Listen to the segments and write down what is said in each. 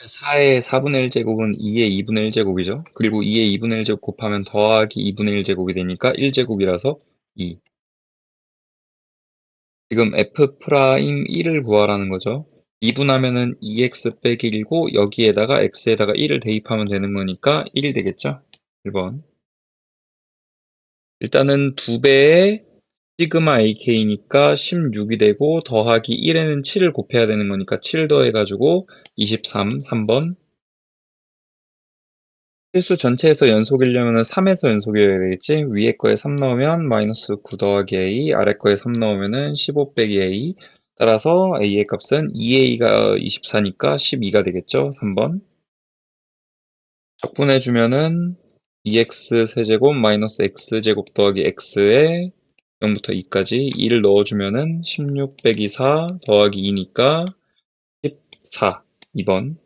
4의 4분의 1제곱은 2의 2분의 1제곱이죠. 그리고 2의 2분의 1제곱 곱하면 더하기 2분의 1제곱이 되니까 1제곱이라서 2. 지금 F'1을 구하라는 거죠. 2분하면은 2x 빼기 1이고 여기에다가 x에다가 1을 대입하면 되는 거니까 1 되겠죠? 1번. 일단은 2배의 시그마 ak니까 16이 되고 더하기 1에는 7을 곱해야 되는 거니까 7 더해가지고 23, 3번. 실수 전체에서 연속이려면 3에서 연속이어야 되겠지? 위에 거에 3 넣으면 마이너스 9 더하기 a, 아래 거에 3 넣으면 15 빼기 a. 따라서 a의 값은 2a가 24니까 12가 되겠죠? 3번. 적분해주면은 2x 세제곱 마이너스 x제곱 더하기 x에 0부터 2까지 2를 넣어주면은 16 빼기 4 더하기 2니까 14. 2번.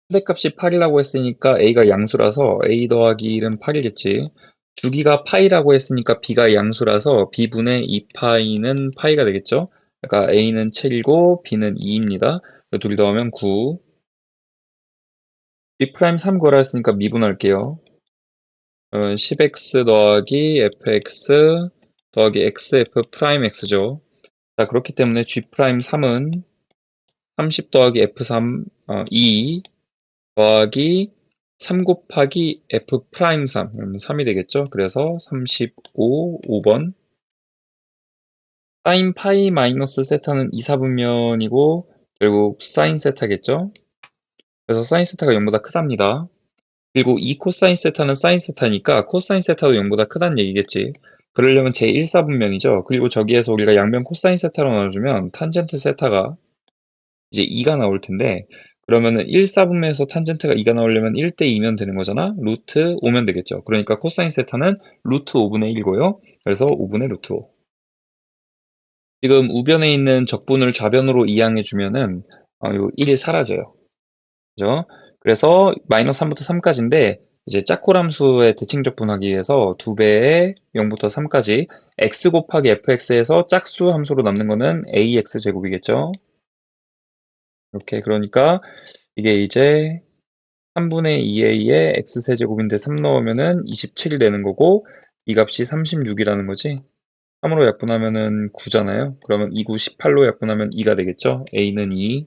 최대값이 8이라고 했으니까 a가 양수라서 a 더하기 1은 8이겠지. 주기가 파이라고 했으니까 b가 양수라서 b분의 2파이는 파이가 되겠죠. 그러니까 a는 7이고 b는 2입니다. 둘이 더하면 9. b' 3 구하라 했으니까 미분할게요. 10x 더하기 fx 더하기 xf'(x죠). 자, 그렇기 때문에 g'3은 30 더하기 f3, 2 더하기 3 곱하기 f'3, 그러면 3이 되겠죠? 그래서 35, 5번. 사인 파이 마이너스 세타는 2, 4분면이고 결국 사인 세타겠죠? 그래서 사인 세타가 0보다 크답니다. 그리고 이 코사인 세타는 사인 세타니까 코사인 세타도 0보다 크다는 얘기겠지. 그러려면 제1사분면이죠. 그리고 저기에서 우리가 양변 코사인 세타로 나눠주면 탄젠트 세타가 이제 2가 나올 텐데, 그러면은 1사분면에서 탄젠트가 2가 나오려면 1대 2면 되는 거잖아. 루트 5면 되겠죠. 그러니까 코사인 세타는 루트 5분의 1이고요. 그래서 5분의 루트 5. 지금 우변에 있는 적분을 좌변으로 이항해주면은 요 1이 사라져요. 그죠? 그래서 마이너스 3부터 3까지인데 이제 짝콜함수의 대칭적분하기 위해서 2배의 0부터 3까지 x 곱하기 fx에서 짝수 함수로 남는 거는 ax 제곱이겠죠. 이렇게 그러니까 이게 이제 3분의 2a의 x세제곱인데 3 넣으면은 27이 되는 거고 이 값이 36이라는 거지. 3으로 약분하면은 9잖아요. 그러면 2, 9, 18로 약분하면 2가 되겠죠. a는 2.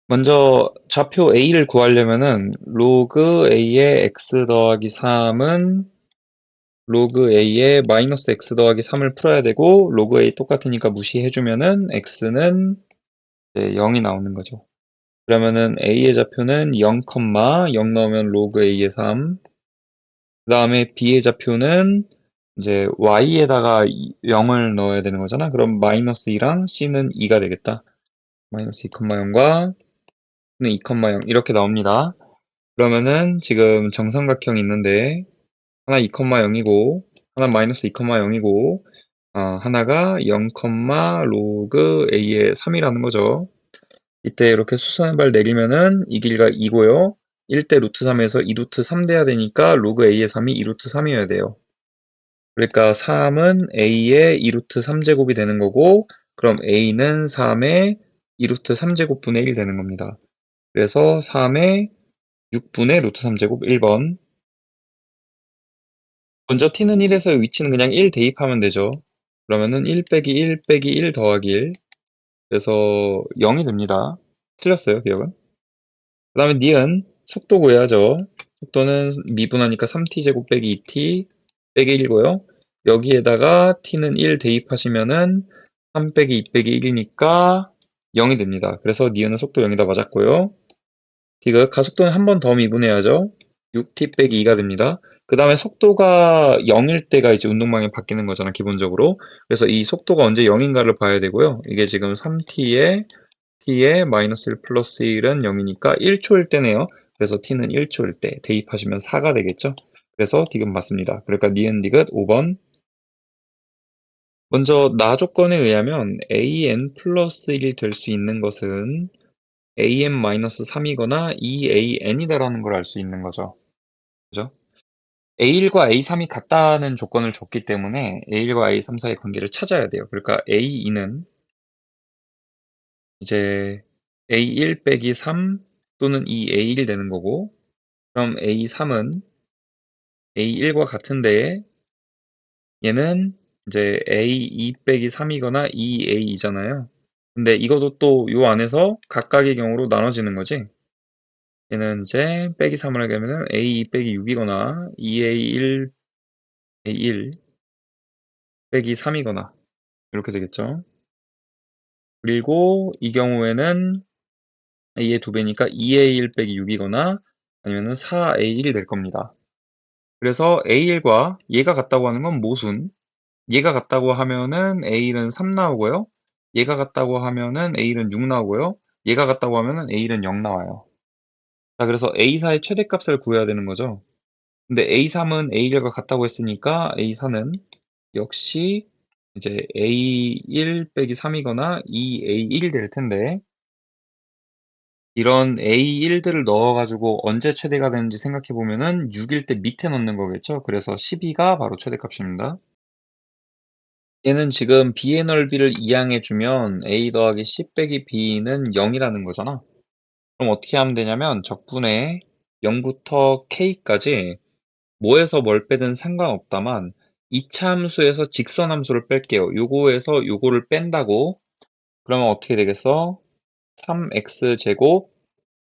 먼저 좌표 a를 구하려면은 로그 a의 x 더하기 3은 로그 a의 마이너스 x 더하기 3을 풀어야 되고 로그 a 똑같으니까 무시해주면은 x는 0이 나오는 거죠. 그러면은 a의 좌표는 0, 0 넣으면 로그 a의 3. 그 다음에 b의 좌표는 이제 y에다가 0을 넣어야 되는 거잖아. 그럼 마이너스 2랑 c는 2가 되겠다. 마이너스 2, 0과 는 2, 0 이렇게 나옵니다. 그러면은 지금 정삼각형이 있는데 하나 2, 0이고 하나 마이너스 2, 0이고 하나가 0, 로그 a의 3이라는 거죠. 이때 이렇게 수선발 내리면은 이 길이가 2고요. 1대 루트 3에서 2 루트 3 돼야 되니까 로그 a의 3이 2 루트 3이어야 돼요. 그러니까 3은 a의 2 루트 3제곱이 되는 거고 그럼 a는 3의 2 루트 3제곱분의 1 되는 겁니다. 그래서 3의 6분의 루트 3제곱 1번. 먼저 t는 1에서 위치는 그냥 1 대입하면 되죠. 그러면은 1 빼기 1 빼기 1 더하기 1. 그래서 0이 됩니다. 틀렸어요, 기억은. 그 다음에 니은 속도 구해야죠. 속도는 미분하니까 3t제곱 빼기 2t 빼기 1이고요. 여기에다가 t는 1 대입하시면은 3 빼기 2 빼기 1이니까 0이 됩니다. 그래서 니은은 속도 0이다 맞았고요. 디귿 가속도는 한 번 더 미분해야죠. 6t 빼기 2가 됩니다. 그 다음에 속도가 0일 때가 이제 운동방향이 바뀌는 거잖아, 기본적으로. 그래서 이 속도가 언제 0인가를 봐야 되고요. 이게 지금 3t에 t에 마이너스 1 플러스 1은 0이니까 1초일 때네요. 그래서 t는 1초일 때 대입하시면 4가 되겠죠. 그래서 디귿 맞습니다. 그러니까 니은 디귿 5번. 먼저 나 조건에 의하면 an 플러스 1이 될 수 있는 것은 an-3이거나 2an이다라는 걸 알 수 있는 거죠. 그죠? A1과 A3이 같다는 조건을 줬기 때문에 A1과 A3 사이의 관계를 찾아야 돼요. 그러니까 A2는 이제 A1 빼기 3 또는 이 A1 되는 거고, 그럼 A3은 A1과 같은데 얘는 이제 A2 빼기 3이거나 2A이잖아요. 근데 이것도 또 요 안에서 각각의 경우로 나눠지는 거지. 얘는 이제 빼기 3을 하게 되면은 A2 빼기 6이거나 2A1 A1 빼기 3이거나 이렇게 되겠죠. 그리고 이 경우에는 A의 2배니까 2A1 빼기 6이거나 아니면은 4A1이 될 겁니다. 그래서 A1과 얘가 같다고 하는 건 모순. 얘가 같다고 하면은 A1은 3 나오고요. 얘가 같다고 하면은 A1은 6 나오고요. 얘가 같다고 하면은 A1은 0 나와요. 자, 그래서 A4의 최대값을 구해야 되는 거죠. 근데 A3은 A1과 같다고 했으니까 A4는 역시 이제 A1 빼기 3이거나 2A1이 될 텐데, 이런 A1들을 넣어가지고 언제 최대가 되는지 생각해 보면은 6일 때 밑에 넣는 거겠죠. 그래서 12가 바로 최대값입니다. 얘는 지금 B의 넓이를 이항해 주면 A 더하기 C 빼기 B는 0이라는 거잖아. 그럼 어떻게 하면 되냐면 적분에 0부터 K까지 뭐에서 뭘 빼든 상관없다만 이차 함수에서 직선 함수를 뺄게요. 요거에서 요거를 뺀다고. 그러면 어떻게 되겠어? 3x 제곱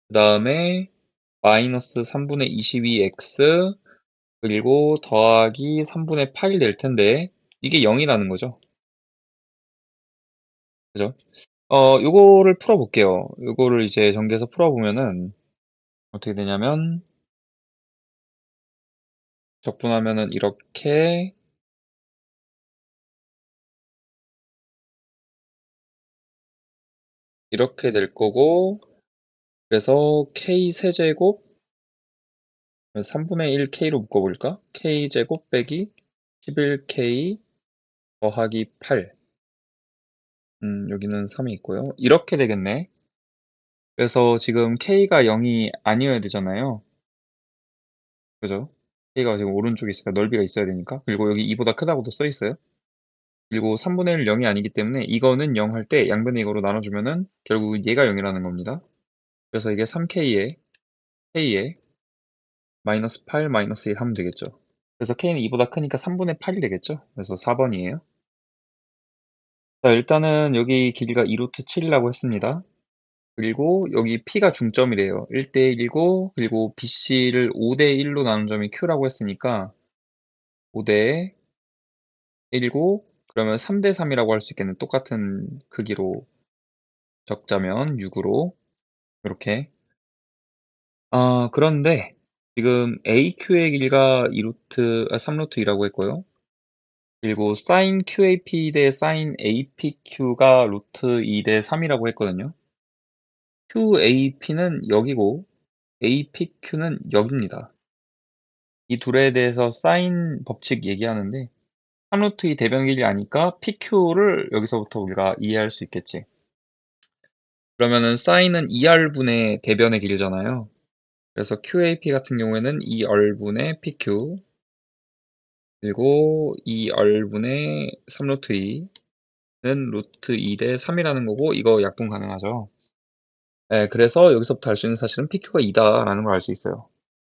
그 다음에 마이너스 3분의 22x 그리고 더하기 3분의 8이 될 텐데 이게 0이라는 거죠. 그죠? 요거를 풀어볼게요. 요거를 이제 전개해서 풀어보면은 어떻게 되냐면 적분하면은 이렇게 될 거고, 그래서 k 세제곱 3분의 1 k로 묶어볼까? k 제곱 빼기 11k 더하기 8. 여기는 3이 있고요. 이렇게 되겠네. 그래서 지금 k가 0이 아니어야 되잖아요. 그죠? k가 지금 오른쪽에 있으니까 넓이가 있어야 되니까. 그리고 여기 2보다 크다고도 써 있어요. 그리고 3분의 1 0이 아니기 때문에 이거는 0 할 때 양변의 이거로 나눠주면은 결국 얘가 0이라는 겁니다. 그래서 이게 3k에 k에 마이너스 8 마이너스 1 하면 되겠죠. 그래서 k는 2보다 크니까 3분의 8이 되겠죠. 그래서 4번이에요. 자, 일단은 여기 길이가 2루트 7이라고 했습니다. 그리고 여기 P가 중점이래요. 1대1이고, 그리고 BC를 5대1로 나눈 점이 Q라고 했으니까 5대 1이고, 그러면 3대3이라고 할 수 있겠네. 똑같은 크기로 적자면 6으로. 이렇게. 그런데 지금 AQ의 길이가 3루트 2라고 했고요. 그리고 sin QAP 대 sin APQ가 루트 2 대 3이라고 했거든요. QAP는 여기고 APQ는 여기입니다. 이 둘에 대해서 sin 법칙 얘기하는데 3루트 2 대변 길이 아니까 PQ를 여기서부터 우리가 이해할 수 있겠지. 그러면은 sin은 2R분의 대변의 길이잖아요. 그래서 QAP 같은 경우에는 2R분의 PQ 그리고 2R분의 3루트 2는 루트 2 대 3이라는 거고 이거 약분 가능하죠. 네, 그래서 여기서부터 알 수 있는 사실은 PQ가 2다라는 걸 알 수 있어요.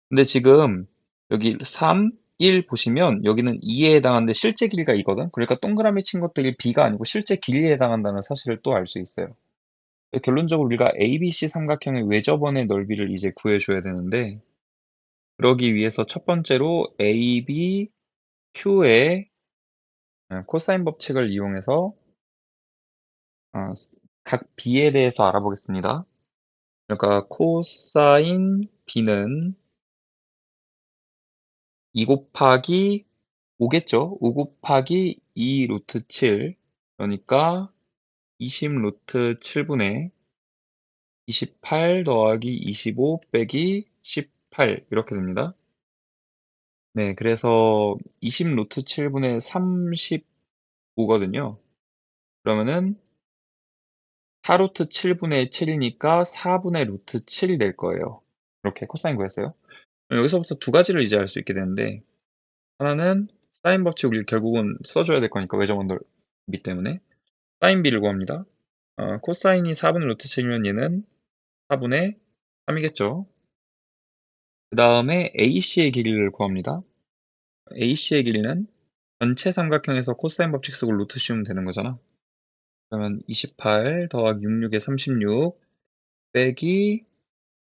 근데 지금 여기 3, 1 보시면 여기는 2에 해당하는데 실제 길이가 이거든. 그러니까 동그라미 친 것들이 B가 아니고 실제 길이에 해당한다는 사실을 또 알 수 있어요. 결론적으로 우리가 ABC 삼각형의 외접원의 넓이를 이제 구해줘야 되는데 그러기 위해서 첫 번째로 AB, Q의 코사인 법칙을 이용해서 어, 각 B에 대해서 알아보겠습니다. 그러니까 코사인 B는 2 곱하기 5겠죠? 5 곱하기 2 루트 7 그러니까 20 루트 7분의 28 더하기 25 빼기 18 이렇게 됩니다. 네, 그래서 20 루트 7분의 35거든요. 그러면은 4 루트 7분의 7이니까 4분의 루트 7이 될 거예요. 이렇게 코사인 구했어요. 여기서부터 두 가지를 이제 알 수 있게 되는데 하나는 사인 법칙 우리 결국은 써줘야 될 거니까 외접원 넓이 때문에 사인 B를 구합니다. 코사인이 4분의 루트 7이면 얘는 4분의 3이겠죠. 그 다음에 AC의 길이를 구합니다. AC의 길이는 전체 삼각형에서 코사인 법칙 쓰고 루트 씌우면 되는 거잖아. 그러면 28 더하기 66에 36 빼기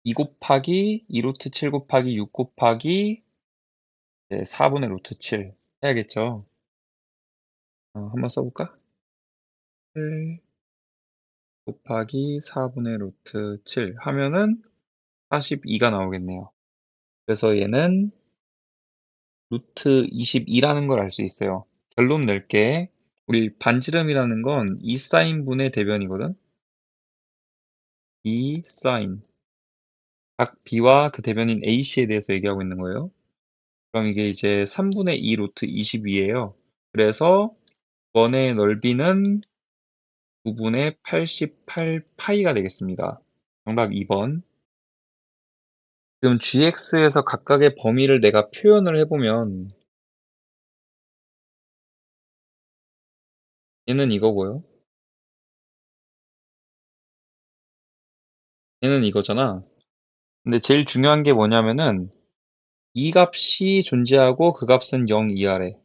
2 곱하기 2 루트 7 곱하기 6 곱하기 4분의 루트 7 해야겠죠. 한번 써볼까? 7 곱하기 4분의 루트 7 하면은 42가 나오겠네요. 그래서 얘는 루트 22라는 걸 알 수 있어요. 결론 낼게. 우리 반지름이라는 건 2사인분의 대변이거든. 2사인. 각 B와 그 대변인 AC에 대해서 얘기하고 있는 거예요. 그럼 이게 이제 3분의 2 루트 22예요. 그래서 원의 넓이는 9분의 88파이가 되겠습니다. 정답 2번. 지금 gx에서 각각의 범위를 내가 표현을 해보면 얘는 이거고요. 얘는 이거잖아. 근데 제일 중요한 게 뭐냐면은 이 값이 존재하고 그 값은 0 이하래.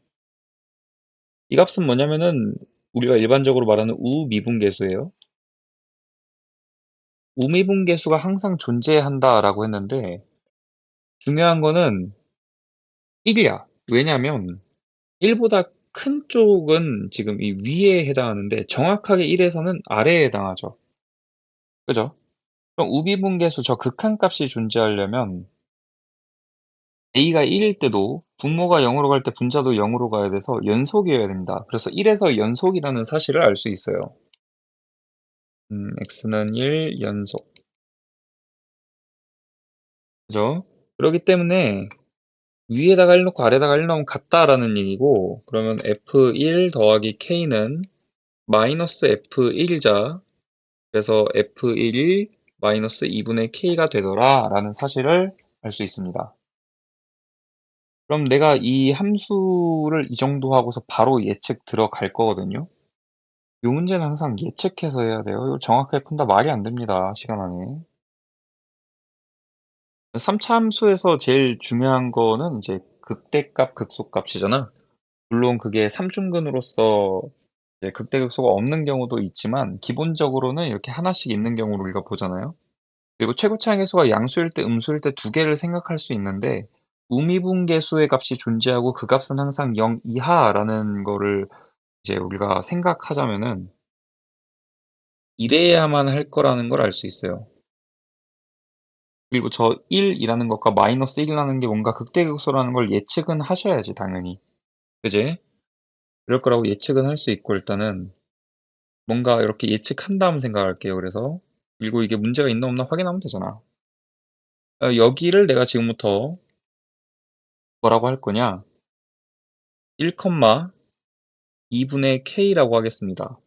이 값은 뭐냐면은 우리가 일반적으로 말하는 우미분계수예요. 우미분계수가 항상 존재한다라고 했는데 중요한 거는 1이야. 왜냐면 1보다 큰 쪽은 지금 이 위에 해당하는데 정확하게 1에서는 아래에 해당하죠. 그죠? 그럼 우비분계수 저 극한값이 존재하려면 a가 1일 때도 분모가 0으로 갈 때 분자도 0으로 가야 돼서 연속이어야 됩니다. 그래서 1에서 연속이라는 사실을 알 수 있어요. x는 1 연속. 그죠? 그렇기 때문에 위에다가 1 놓고 아래다가 1 넣으면 같다라는 얘기고 그러면 f1 더하기 k는 마이너스 f1이자 그래서 f1이 마이너스 2분의 k가 되더라 라는 사실을 알 수 있습니다. 그럼 내가 이 함수를 이 정도 하고서 바로 예측 들어갈 거거든요. 이 문제는 항상 예측해서 해야 돼요. 이거 정확하게 푼다 말이 안 됩니다. 시간 안에. 3차 함수에서 제일 중요한 거는 이제 극대값, 극소값이잖아. 물론 그게 삼중근으로서 극대극소가 없는 경우도 있지만 기본적으로는 이렇게 하나씩 있는 경우를 우리가 보잖아요. 그리고 최고차항계수가 양수일 때, 음수일 때 두 개를 생각할 수 있는데 우미분계수의 값이 존재하고 그 값은 항상 0 이하라는 거를 이제 우리가 생각하자면은 이래야만 할 거라는 걸 알 수 있어요. 그리고 저 1이라는 것과 마이너스 1이라는 게 뭔가 극대극소라는 걸 예측은 하셔야지 당연히. 그지? 그럴 거라고 예측은 할 수 있고 일단은 뭔가 이렇게 예측한 다음 생각할게요. 그래서 그리고 이게 문제가 있나 없나 확인하면 되잖아. 여기를 내가 지금부터 뭐라고 할 거냐? 1, 2분의 k라고 하겠습니다.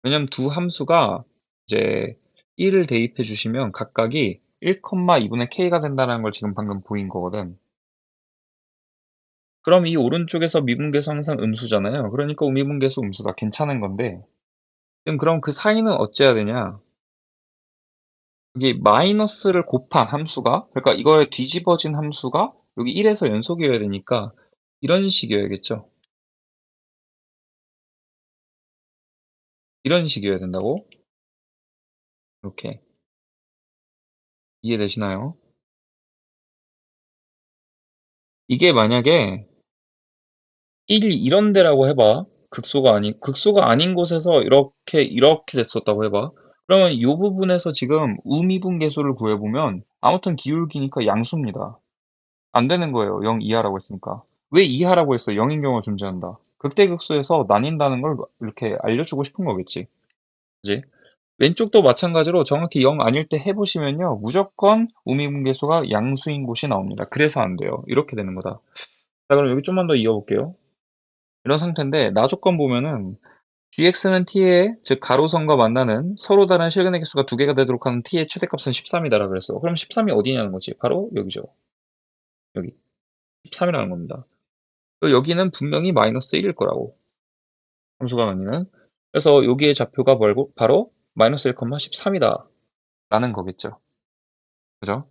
왜냐면 두 함수가 이제 1을 대입해 주시면 각각이 1, 2분의 k가 된다는 걸 지금 방금 보인 거거든. 그럼 이 오른쪽에서 미분계수 항상 음수잖아요. 그러니까 우미분계수 음수다. 괜찮은 건데 그럼 그 사이는 어째야 되냐? 이게 마이너스를 곱한 함수가 그러니까 이거에 뒤집어진 함수가 여기 1에서 연속이어야 되니까 이런 식이어야겠죠. 이런 식이어야 된다고? 이렇게 이해되시나요? 이게 만약에 1이 이런 데라고 해봐. 극소가 아닌 곳에서 이렇게 됐었다고 해봐. 그러면 이 부분에서 지금 우미분계수를 구해보면 아무튼 기울기니까 양수입니다. 안 되는 거예요. 0 이하라고 했으니까. 왜 이하라고 했어? 0인 경우가 존재한다. 극대극소에서 나뉜다는 걸 이렇게 알려주고 싶은 거겠지. 그지? 왼쪽도 마찬가지로 정확히 0 아닐 때 해보시면요. 무조건 우미분계수가 양수인 곳이 나옵니다. 그래서 안 돼요. 이렇게 되는 거다. 자, 그럼 여기 좀만 더 이어볼게요. 이런 상태인데 나 조건 보면은 gx는 t의 즉 가로선과 만나는 서로 다른 실근의 개수가 두 개가 되도록 하는 t의 최대값은 13이다라 그랬어. 그럼 13이 어디냐는 거지? 바로 여기죠. 여기 13이라는 겁니다. 여기는 분명히 마이너스 1일 거라고. 함수가 나뉘는. 그래서 여기의 좌표가 바로 마이너스 1, 13이다. 라는 거겠죠. 그죠?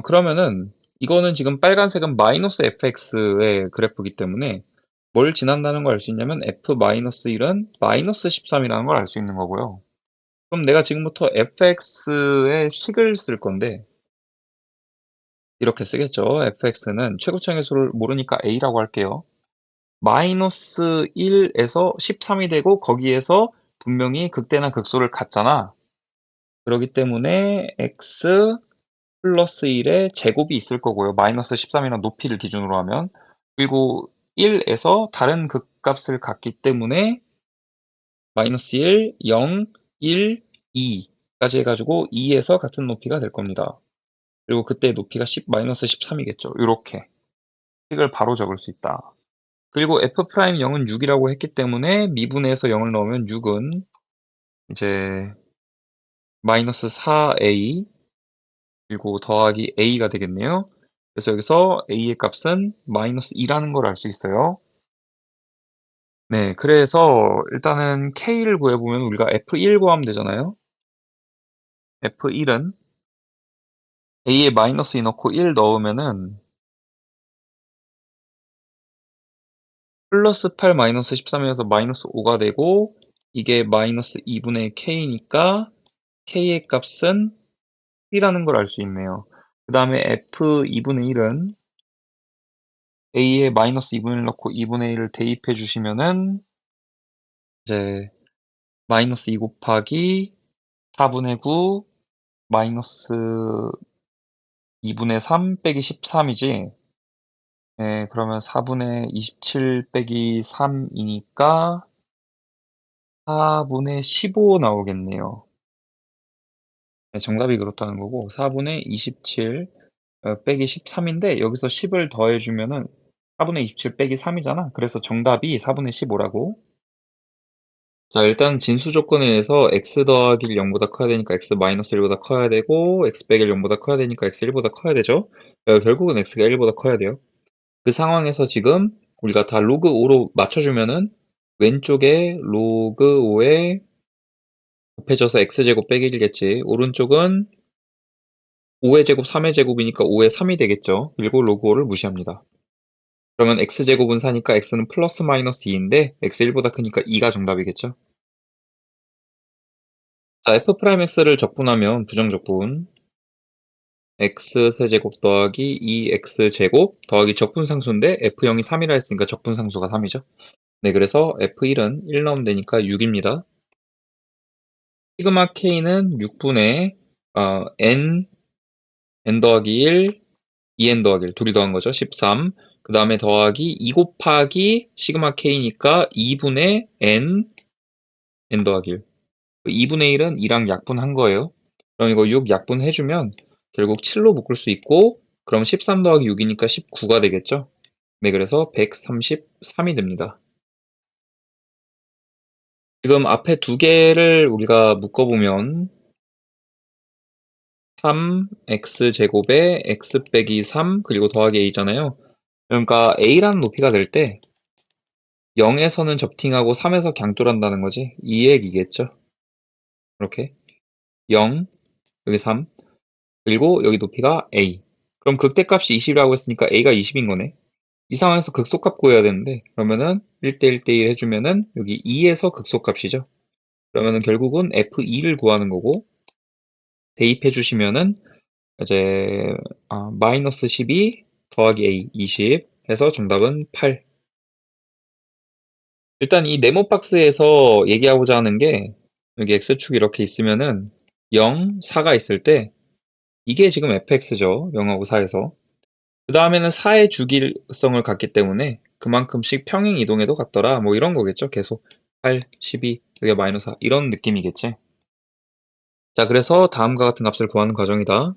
그러면은 이거는 지금 빨간색은 마이너스 fx의 그래프이기 때문에 뭘 지난다는 걸 알 수 있냐면 f-1은 마이너스 13이라는 걸 알 수 있는 거고요. 그럼 내가 지금부터 fx의 식을 쓸 건데 이렇게 쓰겠죠. fx는 최고차의 수를 모르니까 a라고 할게요. 마이너스 1에서 13이 되고 거기에서 분명히 극대나 극소를 갖잖아. 그렇기 때문에 x 플러스 1의 제곱이 있을 거고요. 마이너스 13이라는 높이를 기준으로 하면. 그리고 1에서 다른 극값을 갖기 때문에 마이너스 1, 0, 1, 2까지 해가지고 2에서 같은 높이가 될 겁니다. 그리고 그때 높이가 마이너스 13이겠죠. 이렇게 식을 바로 적을 수 있다. 그리고 f'0은 6이라고 했기 때문에 미분에서 0을 넣으면 6은 이제 마이너스 4a 그리고 더하기 a가 되겠네요. 그래서 여기서 a의 값은 마이너스 2라는 걸 알 수 있어요. 네, 그래서 일단은 k를 구해보면 우리가 f1 구하면 되잖아요. f1은 a에 마이너스 2 넣고 1 넣으면은 플러스 8 마이너스 13이어서 마이너스 5가 되고 이게 마이너스 2분의 k니까 k의 값은 1이라는 걸 알 수 있네요. 그 다음에 f2분의 1은 a에 마이너스 2분의 1 넣고 2분의 1을 대입해 주시면은 이제 마이너스 2 곱하기 4분의 9 마이너스 2분의 3 빼기 13이지. 네, 그러면 4분의 27 빼기 3이니까 4분의 15 나오겠네요. 네, 정답이 그렇다는 거고 4분의 27 빼기 13인데 여기서 10을 더해주면은 4분의 27 빼기 3이잖아. 그래서 정답이 4분의 15라고. 자, 일단 진수 조건에 의해서 x 더하기 0보다 커야 되니까 x 마이너스 1보다 커야 되고 x 빼기 0보다 커야 되니까 x 1보다 커야 되죠. 결국은 x가 1보다 커야 돼요. 그 상황에서 지금 우리가 다 로그 5로 맞춰주면은 왼쪽에 로그 5에 곱해져서 x제곱 빼기 1겠지. 오른쪽은 5의 제곱 3의 제곱이니까 5의 3이 되겠죠. 그리고 로그 5를 무시합니다. 그러면 x제곱은 4니까 x는 플러스 마이너스 2인데 x 1보다 크니까 2가 정답이겠죠. 자, f'x를 적분하면 부정적분 x 세제곱 더하기 2x제곱 더하기 적분상수인데 f0이 3이라 했으니까 적분상수가 3이죠. 네, 그래서 f1은 1 넣으면 되니까 6입니다. 시그마 k는 6분의 n 더하기 1, 2n 더하기 1 둘이 더한 거죠. 13. 그 다음에 더하기 2 곱하기 시그마 k니까 2분의 n 더하기 1. 2분의 1은 2랑 약분한 거예요. 그럼 이거 6 약분해주면 결국 7로 묶을 수 있고 그럼 13 더하기 6이니까 19가 되겠죠. 네, 그래서 133이 됩니다. 지금 앞에 두 개를 우리가 묶어보면 3x제곱에 x 빼기 3 그리고 더하기 a잖아요. 그러니까 a라는 높이가 될 때 0에서는 접팅하고 3에서 강돌한다는 거지. 이 얘기겠죠. 이렇게 0, 여기 3, 그리고 여기 높이가 a. 그럼 극대값이 20이라고 했으니까 a가 20인 거네. 이 상황에서 극소값 구해야 되는데 그러면은 1대 1대 1 해주면은 여기 2에서 극소값이죠. 그러면은 결국은 f2를 구하는 거고 대입해 주시면은 이제 마이너스 12 더하기 a 20 해서 정답은 8. 일단 이 네모 박스에서 얘기하고자 하는 게 여기 x축이 이렇게 있으면은 0, 4가 있을 때 이게 지금 fx죠. 0하고 4에서. 그 다음에는 4의 주기성을 갖기 때문에 그만큼씩 평행 이동해도 같더라. 뭐 이런 거겠죠. 계속 8, 12, 여기 마이너스 4 이런 느낌이겠지. 자, 그래서 다음과 같은 값을 구하는 과정이다.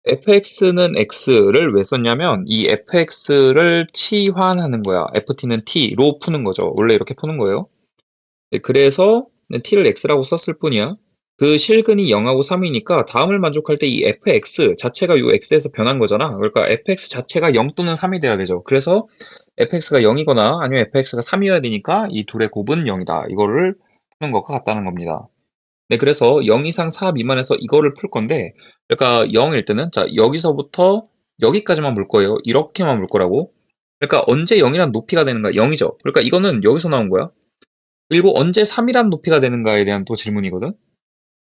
fx는 x를 왜 썼냐면 이 fx를 치환하는 거야. ft는 t로 푸는 거죠. 원래 이렇게 푸는 거예요. 네, 그래서 t를 x라고 썼을 뿐이야. 그 실근이 0하고 3이니까 다음을 만족할 때 이 fx 자체가 요 x에서 변한 거잖아. 그러니까 fx 자체가 0 또는 3이 돼야 되죠. 그래서 fx가 0이거나 아니면 fx가 3이어야 되니까 이 둘의 곱은 0이다. 이거를 푸는 것과 같다는 겁니다. 네, 그래서 0 이상 4 미만에서 이거를 풀 건데, 그러니까 0일 때는, 자, 여기서부터 여기까지만 볼 거예요. 이렇게만 볼 거라고. 그러니까 언제 0이란 높이가 되는가? 0이죠. 그러니까 이거는 여기서 나온 거야. 그리고 언제 3이란 높이가 되는가에 대한 또 질문이거든.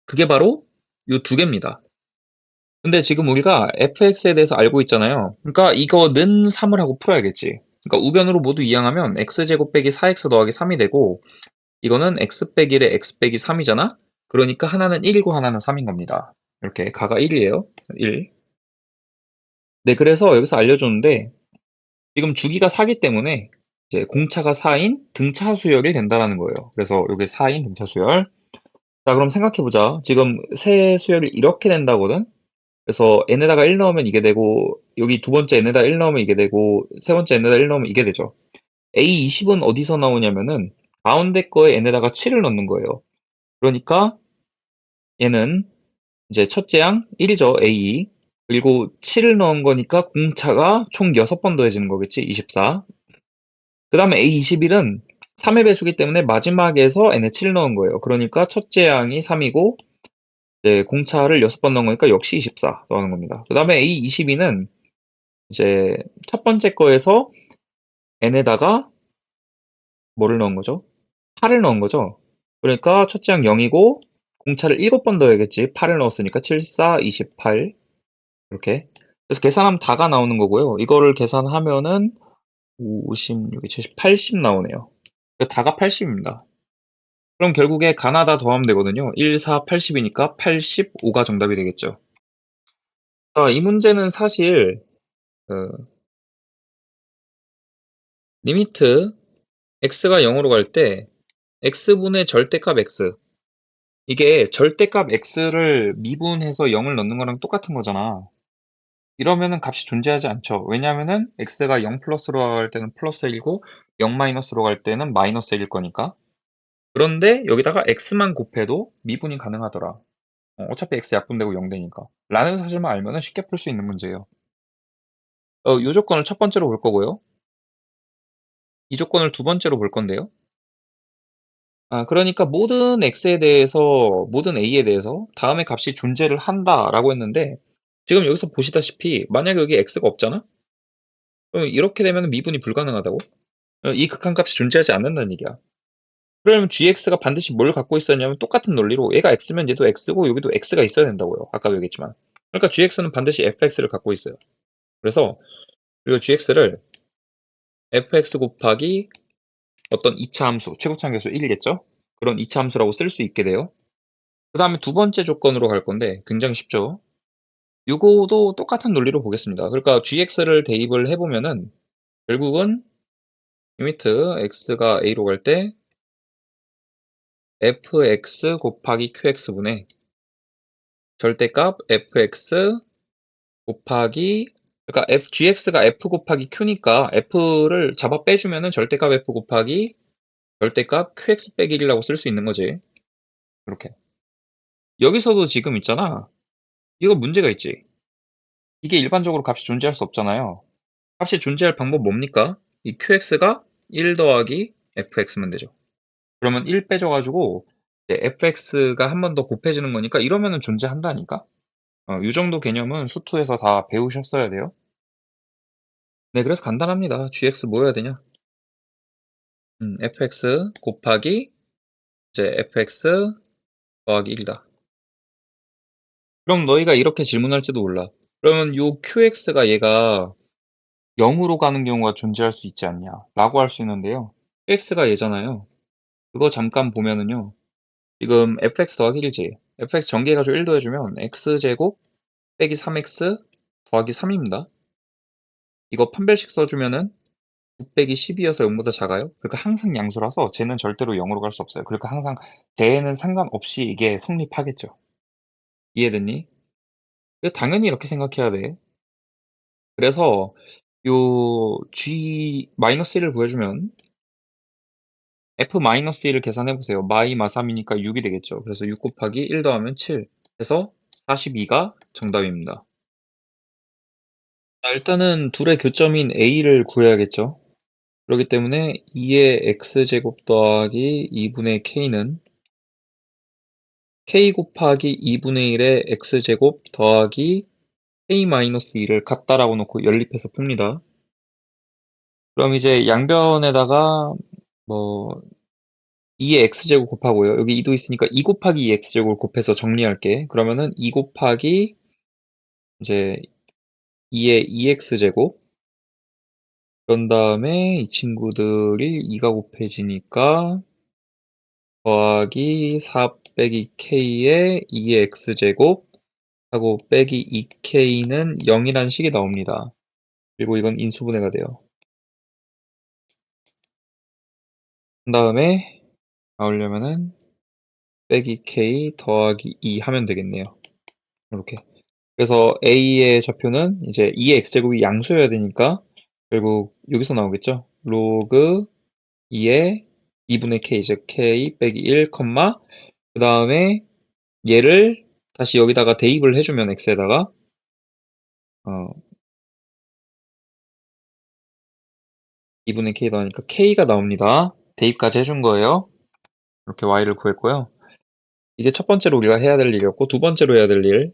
그게 바로 요 두 개입니다. 근데 지금 우리가 fx에 대해서 알고 있잖아요. 그러니까 이거는 3을 하고 풀어야겠지. 그러니까 우변으로 모두 이항하면 x제곱 빼기 4x 더하기 3이 되고, 이거는 x 빼기 1에 x 빼기 3이잖아? 그러니까 하나는 1이고 하나는 3인 겁니다. 이렇게 가가 1이에요. 1. 네, 그래서 여기서 알려주는데, 지금 주기가 4기 때문에 이제 공차가 4인 등차 수열이 된다라는 거예요. 그래서 이게 4인 등차 수열. 자, 그럼 생각해보자. 지금 세 수열이 이렇게 된다거든? 그래서 n에다가 1 넣으면 이게 되고, 여기 두 번째 n에다 1 넣으면 이게 되고, 세 번째 n에다 1 넣으면 이게 되죠. A20은 어디서 나오냐면은 가운데 거에 n에다가 7을 넣는 거예요. 그러니까 얘는 이제 첫째 양 1이죠. A. 그리고 7을 넣은 거니까 공차가 총 6번 더해지는 거겠지. 24. 그 다음에 A21은 3의 배수기 때문에 마지막에서 n에 7 넣은 거예요. 그러니까 첫째 양이 3이고, 이제 공차를 6번 넣은 거니까 역시 24 넣는 겁니다. 그 다음에 A22는 이제 첫 번째 거에서 n에다가 뭐를 넣은 거죠? 8을 넣은 거죠. 그러니까 첫째 양 0이고 공차를 7번 더해야겠지. 8을 넣었으니까 7, 4, 28 이렇게. 그래서 계산하면 다가 나오는 거고요. 이거를 계산하면은 56, 70, 80 나오네요. 다가 80입니다. 그럼 결국에 가나다 더하면 되거든요. 1, 4, 80이니까 85가 정답이 되겠죠. 자, 이 문제는 사실 그 리미트 x가 0으로 갈 때 x분의 절대값 x, 이게 절대값 x를 미분해서 0을 넣는 거랑 똑같은 거잖아. 이러면은 값이 존재하지 않죠. 왜냐하면은 x가 0 플러스로 갈 때는 플러스 1이고 0 마이너스로 갈 때는 마이너스 1일 거니까. 그런데 여기다가 x만 곱해도 미분이 가능하더라. 어차피 x 약분되고 0 되니까. 라는 사실만 알면은 쉽게 풀 수 있는 문제예요. 요 조건을 첫 번째로 볼 거고요. 이 조건을 두 번째로 볼 건데요. 그러니까 모든 x에 대해서, 모든 a에 대해서 다음의 값이 존재를 한다라고 했는데, 지금 여기서 보시다시피 만약에 여기 x가 없잖아? 그럼 이렇게 되면 미분이 불가능하다고? 이 극한값이 존재하지 않는다는 얘기야. 그러면 gx가 반드시 뭘 갖고 있었냐면 똑같은 논리로 얘가 x면 얘도 x고 여기도 x가 있어야 된다고요. 아까도 얘기했지만. 그러니까 gx는 반드시 fx를 갖고 있어요. 그래서 이거 gx를 fx 곱하기 어떤 2차 함수, 최고차항 계수 1이겠죠? 그런 2차 함수라고 쓸 수 있게 돼요. 그 다음에 두 번째 조건으로 갈 건데 굉장히 쉽죠. 이거도 똑같은 논리로 보겠습니다. 그러니까 gx를 대입을 해보면은 결국은 리미트 x가 a로 갈 때 fx 곱하기 qx분의 절대값 fx 곱하기, 그러니까 gx가 f 곱하기 q니까 f를 잡아 빼주면은 절대값 f 곱하기 절대값 qx 빼기 1이라고 쓸 수 있는 거지. 이렇게. 여기서도 지금 있잖아. 이거 문제가 있지. 이게 일반적으로 값이 존재할 수 없잖아요. 값이 존재할 방법 뭡니까? 이 qx가 1 더하기 fx면 되죠. 그러면 1 빼줘가지고 fx가 한 번 더 곱해지는 거니까 이러면은 존재한다니까? 이 정도 개념은 수투에서 다 배우셨어야 돼요. 네, 그래서 간단합니다. gx 뭐 해야 되냐? fx 곱하기 이제 fx 더하기 1이다. 그럼 너희가 이렇게 질문할지도 몰라. 그러면 요 qx가 얘가 0으로 가는 경우가 존재할 수 있지 않냐? 라고 할 수 있는데요. qx가 얘잖아요. 그거 잠깐 보면은요. 지금 fx 더하기 1이지. fx 전개해가지고 1 더해주면 x제곱 빼기 3x 더하기 3입니다. 이거 판별식 써주면은 9 빼기 10이어서 0보다 작아요. 그러니까 항상 양수라서 쟤는 절대로 0으로 갈 수 없어요. 그러니까 항상 쟤는 상관없이 이게 성립하겠죠. 이해됐니? 당연히 이렇게 생각해야 돼. 그래서 요 g-1을 구해주면 f-1을 계산해보세요. 마이 마 3이니까 6이 되겠죠. 그래서 6 곱하기 1 더하면 7 해서 42가 정답입니다. 자, 일단은 둘의 교점인 a를 구해야겠죠. 그렇기 때문에 2의 x제곱 더하기 2분의 k는 k 곱하기 2분의 1의 x제곱 더하기 k-1을 같다라고 놓고 연립해서 풉니다. 그럼 이제 양변에다가 뭐 2의 x제곱 곱하고요. 여기 2도 있으니까 2 곱하기 2 x제곱을 곱해서 정리할게. 그러면은 2 곱하기 이제 2의 2x제곱 그런 다음에 이 친구들이 2가 곱해지니까 더하기 4 빼기 k의 2의 x제곱 하고 빼기 2k는 0이란 식이 나옵니다. 그리고 이건 인수분해가 돼요. 그 다음에 나오려면은 빼기 k 더하기 2 하면 되겠네요. 이렇게. 그래서 a의 좌표는 이제 2의 x제곱이 양수여야 되니까 결국 여기서 나오겠죠. 로그 2의 2분의 k, 즉 k 빼기 1, 그 다음에 얘를 다시 여기다가 대입을 해주면 x에다가 2분의 k 더하니까 k가 나옵니다. 대입까지 해준 거예요. 이렇게 y를 구했고요. 이게 첫 번째로 우리가 해야 될 일이었고 두 번째로 해야 될 일.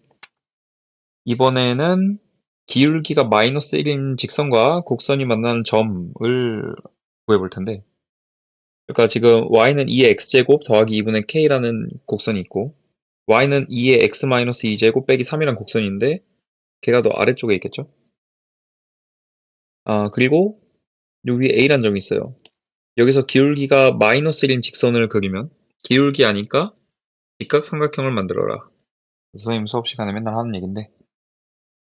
이번에는 기울기가 마이너스 1인 직선과 곡선이 만나는 점을 구해볼 텐데 그러니까 지금 y는 2의 x제곱 더하기 2분의 k라는 곡선이 있고 y는 2의 x-2제곱 빼기 3이라는 곡선인데 걔가 더 아래쪽에 있겠죠? 그리고 여기 a라는 점이 있어요. 여기서 기울기가 마이너스 1인 직선을 그리면 기울기 아니까 직각삼각형을 만들어라. 선생님 수업 시간에 맨날 하는 얘기인데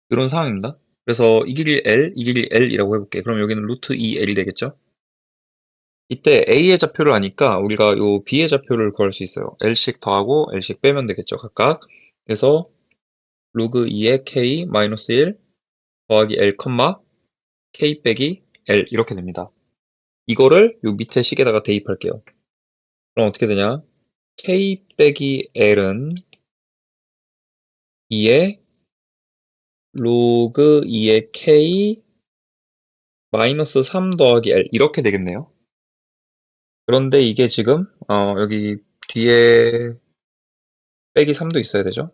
이런 상황입니다. 그래서 이 길이 L, 이 길이 L이라고 해볼게. 그럼 여기는 루트 2L이 되겠죠? 이때 A의 좌표를 아니까 우리가 요 B의 좌표를 구할 수 있어요. L씩 더하고 L씩 빼면 되겠죠, 각각. 그래서 로그 2의 K 마이너스 1 더하기 L, K 빼기 L 이렇게 됩니다. 이거를 요 밑에 식에다가 대입할게요. 그럼 어떻게 되냐? K 빼기 L은 2의 로그 2의 K 마이너스 3 더하기 L 이렇게 되겠네요. 그런데 이게 지금 여기 뒤에 빼기 3도 있어야 되죠.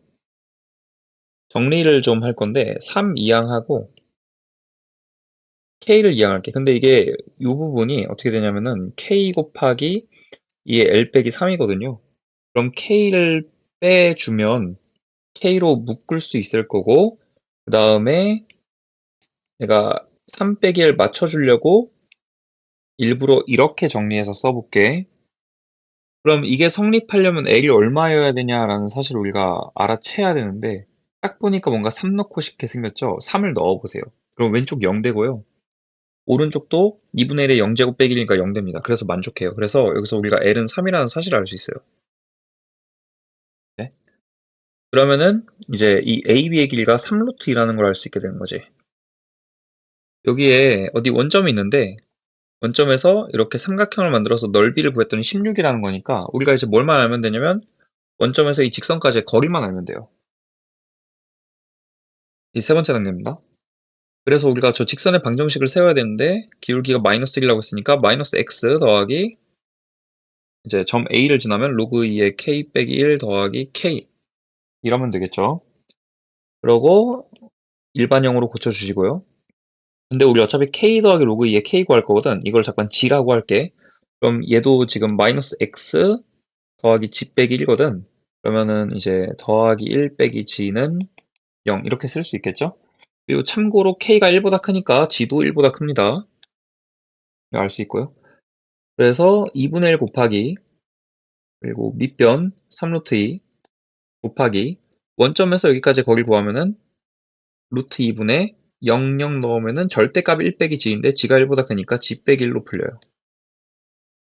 정리를 좀 할 건데 3 이항하고 K를 이항할게. 근데 이게 이 부분이 어떻게 되냐면은 K 곱하기 2의 L 빼기 3이거든요. 그럼 K를 빼주면 K로 묶을 수 있을 거고 그 다음에 내가 3 빼기 L 맞춰주려고 일부러 이렇게 정리해서 써볼게. 그럼 이게 성립하려면 L이 얼마여야 되냐라는 사실을 우리가 알아채야 되는데 딱 보니까 뭔가 3 넣고 싶게 생겼죠? 3을 넣어보세요. 그럼 왼쪽 0 되고요. 오른쪽도 2분의 1의 0제곱 빼기 1이니까 0 됩니다. 그래서 만족해요. 그래서 여기서 우리가 L은 3이라는 사실을 알 수 있어요. 네? 그러면은 이제 이 AB의 길이가 3루트 2라는 걸 알 수 있게 되는 거지. 여기에 어디 원점이 있는데 원점에서 이렇게 삼각형을 만들어서 넓이를 구했더니 16이라는 거니까 우리가 이제 뭘만 알면 되냐면 원점에서 이 직선까지의 거리만 알면 돼요. 이 세 번째 단계입니다. 그래서 우리가 저 직선의 방정식을 세워야 되는데 기울기가 마이너스 1이라고 했으니까 마이너스 x 더하기 이제 점 A를 지나면 로그 2의 k 빼기 1 더하기 k 이러면 되겠죠. 그러고 일반형으로 고쳐주시고요. 근데 우리 어차피 k 더하기 로그 2의 k 구할 거거든. 이걸 잠깐 g라고 할게. 그럼 얘도 지금 마이너스 x 더하기 g 빼기 1거든. 그러면은 이제 더하기 1 빼기 g는 0 이렇게 쓸 수 있겠죠. 그리고 참고로 k가 1보다 크니까 g도 1보다 큽니다. 알 수 있고요. 그래서 2분의 1 곱하기 그리고 밑변 3루트 2 곱하기 원점에서 여기까지 거리 구하면은 루트 2분의 00 넣으면은 절대값이 1 빼기 g인데 g가 1보다 크니까 g 빼기 1로 풀려요.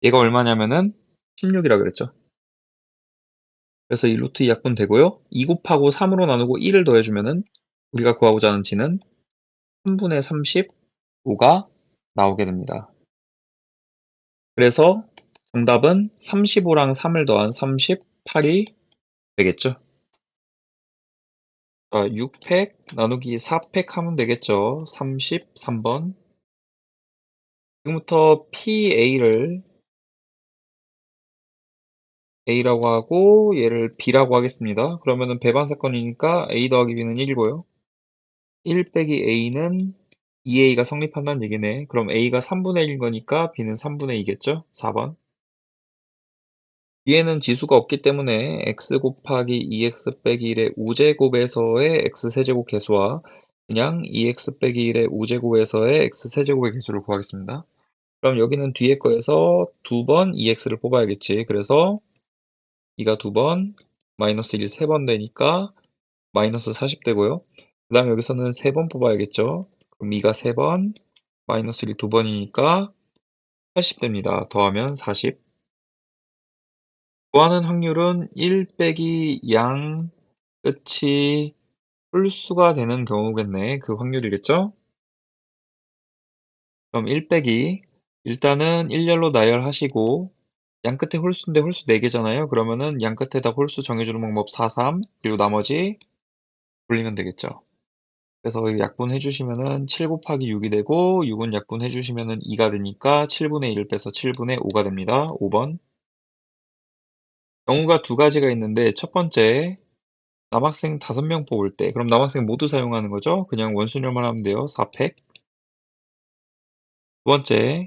얘가 얼마냐면은 16이라 그랬죠. 그래서 이 루트 2 약분 되고요. 2 곱하고 3으로 나누고 1을 더해주면은 우리가 구하고자 하는 g는 3분의 35가 나오게 됩니다. 그래서 정답은 35랑 3을 더한 38이 되겠죠. 6팩 나누기 4팩 하면 되겠죠. 33번. 지금부터 PA를 A라고 하고 얘를 B라고 하겠습니다. 그러면은 배반 사건이니까 A 더하기 B는 1이고요. 1 빼기 A는 2A가 성립한다는 얘기네. 그럼 A가 3분의 1인 거니까 B는 3분의 2겠죠? 4번. 뒤에는 지수가 없기 때문에 x 곱하기 2x 빼기 1의 5제곱에서의 x세제곱 개수와 그냥 2x 빼기 1의 5제곱에서의 x세제곱의 개수를 구하겠습니다. 그럼 여기는 뒤에 거에서 두 번 2x를 뽑아야겠지. 그래서 2가 두 번, 마이너스 1이 세 번 되니까 마이너스 40 되고요. 그 다음에 여기서는 세 번 뽑아야겠죠. 그럼 2가 세 번, 마이너스 1이 두 번이니까 80 됩니다. 더하면 40. 구하는 확률은 1 빼기 양 끝이 홀수가 되는 경우겠네. 그 확률이겠죠? 그럼 1 빼기 일단은 일렬로 나열하시고 양 끝에 홀수인데 홀수 4개잖아요. 그러면은 양 끝에다 홀수 정해주는 방법 4, 3 그리고 나머지 돌리면 되겠죠. 그래서 약분해 주시면은 7 곱하기 6이 되고 6은 약분해 주시면은 2가 되니까 7분의 1을 빼서 7분의 5가 됩니다. 5번. 경우가 두 가지가 있는데 첫 번째 남학생 5명 뽑을 때 그럼 남학생 모두 사용하는 거죠. 그냥 원수열만 하면 돼요. 4팩. 두 번째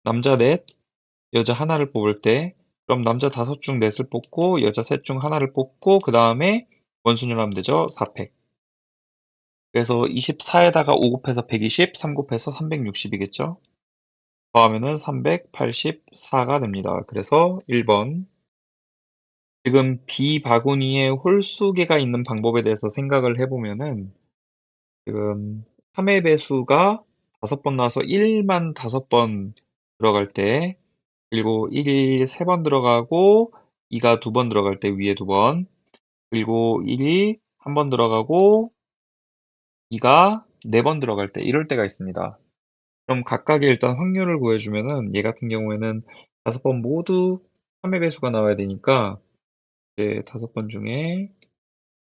남자 넷, 여자 하나를 뽑을 때 그럼 남자 5 중 넷을 뽑고 여자 3 중 하나를 뽑고 그 다음에 원순열 하면 되죠. 4팩. 그래서 24에다가 5 곱해서 120, 3 곱해서 360이겠죠. 더하면은 384가 됩니다. 그래서 1번. 지금 비바구니에 홀수개가 있는 방법에 대해서 생각을 해보면은 지금 3의 배수가 5번 나와서 1만 5번 들어갈 때 그리고 1이 3번 들어가고 2가 2번 들어갈 때 위에 2번 그리고 1이 1번 들어가고 2가 4번 들어갈 때 이럴 때가 있습니다. 그럼 각각의 일단 확률을 구해주면은 얘 같은 경우에는 5번 모두 3의 배수가 나와야 되니까 이제 5번 중에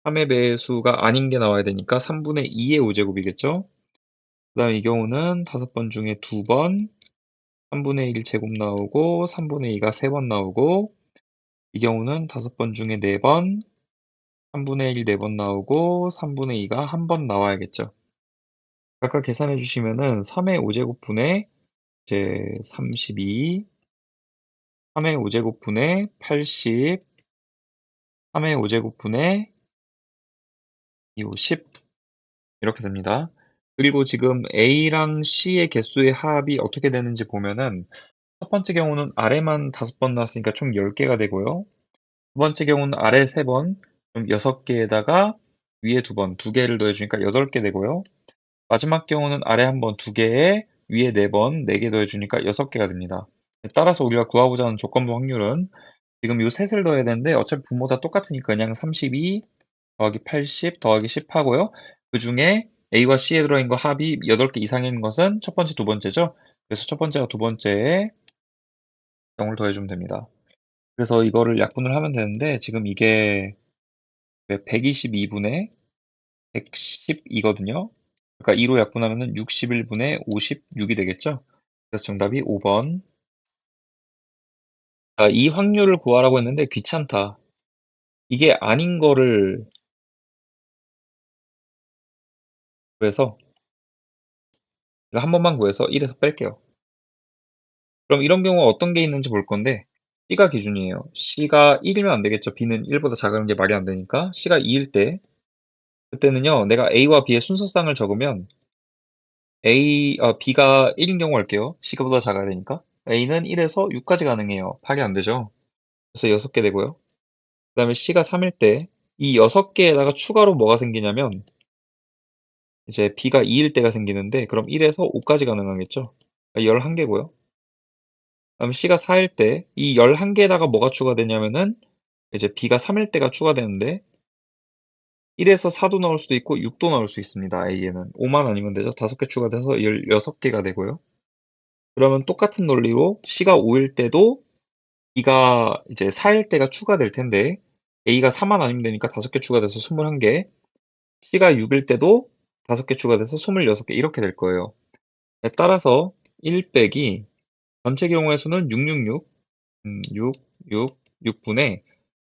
3의 배수가 아닌 게 나와야 되니까 3분의 2의 5제곱이겠죠? 그 다음 이 경우는 5번 중에 2번 3분의 1 제곱 나오고 3분의 2가 3번 나오고 이 경우는 5번 중에 4번 3분의 1 4번 나오고 3분의 2가 1번 나와야겠죠. 각각 계산해 주시면은 3의 5제곱분의 이제 32 3의 5제곱분의 80 3의 5제곱분의 10 이렇게 됩니다. 그리고 지금 A랑 C의 개수의 합이 어떻게 되는지 보면은 첫 번째 경우는 아래만 5번 나왔으니까 총 10개가 되고요. 두 번째 경우는 아래 3번, 그럼 6개에다가 위에 2번, 2개를 더해주니까 8개 되고요. 마지막 경우는 아래 1번, 2개에 위에 4번, 4개 더해주니까 6개가 됩니다. 따라서 우리가 구하고자 하는 조건부 확률은 지금 이 셋을 더해야 되는데 어차피 분모 다 똑같으니까 그냥 32 더하기 80 더하기 10 하고요. 그 중에 A와 C에 들어있는 거 합이 8개 이상인 것은 첫 번째, 두 번째죠. 그래서 첫 번째와 두 번째에 0을 더해주면 됩니다. 그래서 이거를 약분을 하면 되는데 지금 이게 122분의 112거든요. 그러니까 2로 약분하면은 61분의 56이 되겠죠. 그래서 정답이 5번. 아, 이 확률을 구하라고 했는데 귀찮다. 이게 아닌 거를 구해서 이거 한 번만 구해서 1에서 뺄게요. 그럼 이런 경우 어떤 게 있는지 볼 건데 C가 기준이에요. C가 1이면 안 되겠죠. B는 1보다 작은 게 말이 안 되니까 C가 2일 때 그때는요. 내가 A와 B의 순서쌍을 적으면 B가 1인 경우 할게요. C보다 작아야 되니까 A는 1에서 6까지 가능해요. 8이 안 되죠. 그래서 6개 되고요. 그 다음에 C가 3일 때 이 6개에다가 추가로 뭐가 생기냐면 이제 B가 2일 때가 생기는데 그럼 1에서 5까지 가능하겠죠. 11개고요. 그다음 C가 4일 때 이 11개에다가 뭐가 추가되냐면은 이제 B가 3일 때가 추가되는데 1에서 4도 나올 수도 있고 6도 나올 수 있습니다. A에는 5만 아니면 되죠. 5개 추가돼서 16개가 되고요. 그러면 똑같은 논리로 C가 5일 때도 B가 이제 4일 때가 추가될 텐데 A가 4만 아니면 되니까 5개 추가돼서 21개 C가 6일 때도 5개 추가돼서 26개 이렇게 될 거예요. 따라서 1 빼기 전체 경우의 수는 666 6, 6, 6분의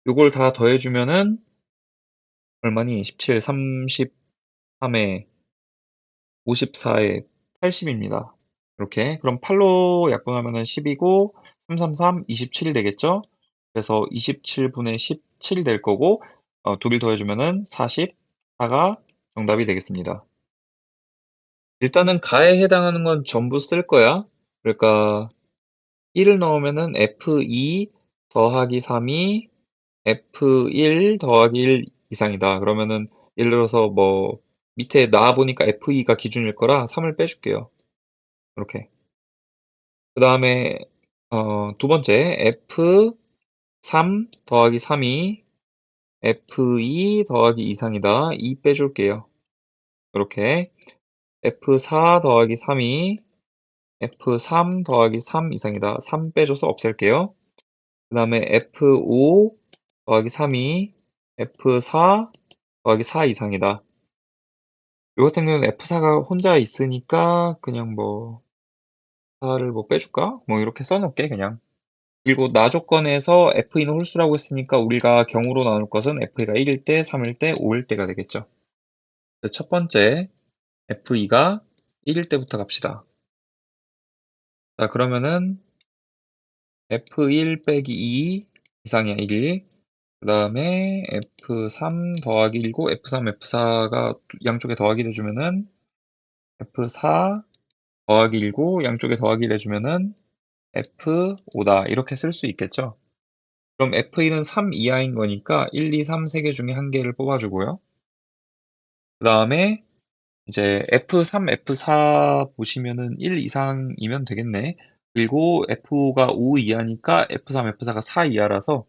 요걸 다 더해주면은 얼마니? 17, 33에 54에 80입니다. 이렇게. 그럼 8로 약분하면은 10이고 333, 27 되겠죠? 그래서 27분의 17 될 거고 2를 더해주면은 44가 정답이 되겠습니다. 일단은 가에 해당하는 건 전부 쓸 거야. 그러니까 1을 넣으면은 F2 더하기 3이 F1 더하기 1 이상이다. 그러면은 예를 들어서 뭐 밑에 나와 보니까 F2가 기준일 거라 3을 빼줄게요. 이렇게. 그 다음에 두 번째 F3 더하기 3이 F2 더하기 이상이다. 2 빼줄게요. 이렇게. F4 더하기 3이 F3 더하기 3 이상이다. 3 빼줘서 없앨게요. 그 다음에 F5 더하기 3이 F4 더하기 4 이상이다. 요 같은 경우는 F4가 혼자 있으니까 그냥 뭐 4를 뭐 빼줄까? 뭐 이렇게 써놓을게 그냥. 그리고 나 조건에서 F는 홀수라고 했으니까 우리가 경우로 나눌 것은 F가 1일 때, 3일 때, 5일 때가 되겠죠. 첫 번째 F2가 1일 때부터 갑시다. 자 그러면은 F1 빼기 2 이상이야 1이. 그 다음에 F3 더하기 1고 F3, F4가 양쪽에 더하기를 해주면은 F4 더하기 1고 양쪽에 더하기를 해주면은 F5다. 이렇게 쓸 수 있겠죠. 그럼 F1은 3 이하인 거니까 1, 2, 3 세 개 중에 한 개를 뽑아주고요. 그 다음에 이제 F3, F4 보시면은 1 이상이면 되겠네. 그리고 F가 5 이하니까 F3, F4가 4 이하라서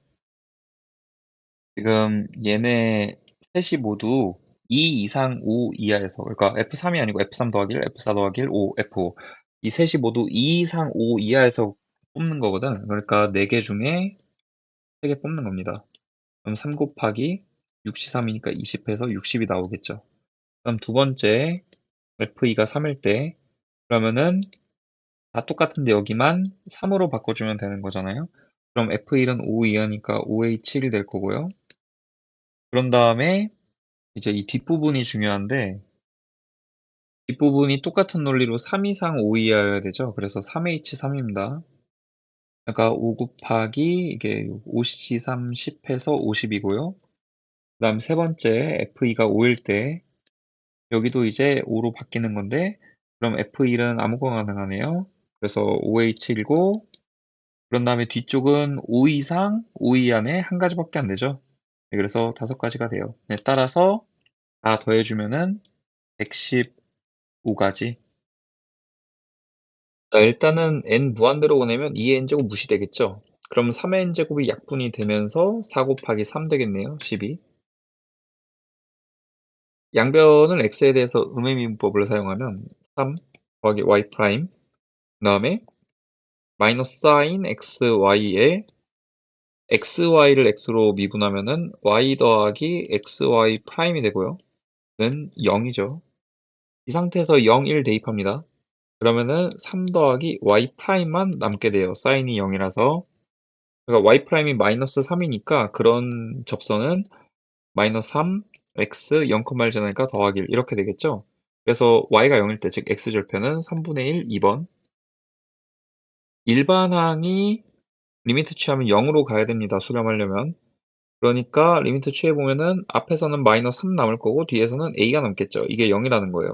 지금 얘네 셋이 모두 2 이상 5 이하에서 그러니까 F3이 아니고 F3 더하기 1, F4 더하기 1, 5, F5 이 셋이 모두 2 이상 5 이하에서 뽑는 거거든. 그러니까 4개 중에 3개 뽑는 겁니다. 그럼 3 곱하기 6이 3이니까 20해서 60이 나오겠죠. 그럼 두 번째 F2가 3일 때 그러면은 다 똑같은데 여기만 3으로 바꿔주면 되는 거잖아요. 그럼 F1은 5 이하니까 5의 7이 될 거고요. 그런 다음에 이제 이 뒷부분이 중요한데 뒷부분이 똑같은 논리로 3 이상 5 이하여야 되죠. 그래서 3H 3입니다. 그러니까 5 곱하기 이게 5C 3 10해서 50이고요. 그 다음 세 번째 F2가 5일 때 여기도 이제 5로 바뀌는 건데 그럼 F1은 아무거나 가능하네요. 그래서 5H1이고 그런 다음에 뒤쪽은 5 이상 5 이하네 한 가지밖에 안 되죠. 네, 그래서 5가지가 돼요. 네, 따라서 다 더해주면은 115가지. 자, 일단은 n 무한대로 보내면 2의 n제곱 무시되겠죠? 그럼 3의 n제곱이 약분이 되면서 4 곱하기 3 되겠네요. 12. 양변을 x에 대해서 음의 미분법을 사용하면 3 더하기 y 프라임 그 다음에 마이너스 사인 xy에 xy를 x로 미분하면은 y 더하기 xy 프라임이 되고요. 는 0이죠. 이 상태에서 0, 1 대입합니다. 그러면은 3 더하기 y 프라임만 남게 돼요. 사인이 0이라서. 그러니까 y 프라임이 마이너스 3이니까 그런 접선은 마이너스 3, x 0,1잖아니까 더하기 1 이렇게 되겠죠. 그래서 y가 0일 때, 즉 x절편은 3분의 1, 2번. 일반항이 리미트 취하면 0으로 가야 됩니다. 수렴하려면. 그러니까 리미트 취해보면은 앞에서는 마이너스 3 남을 거고 뒤에서는 a가 남겠죠. 이게 0이라는 거예요.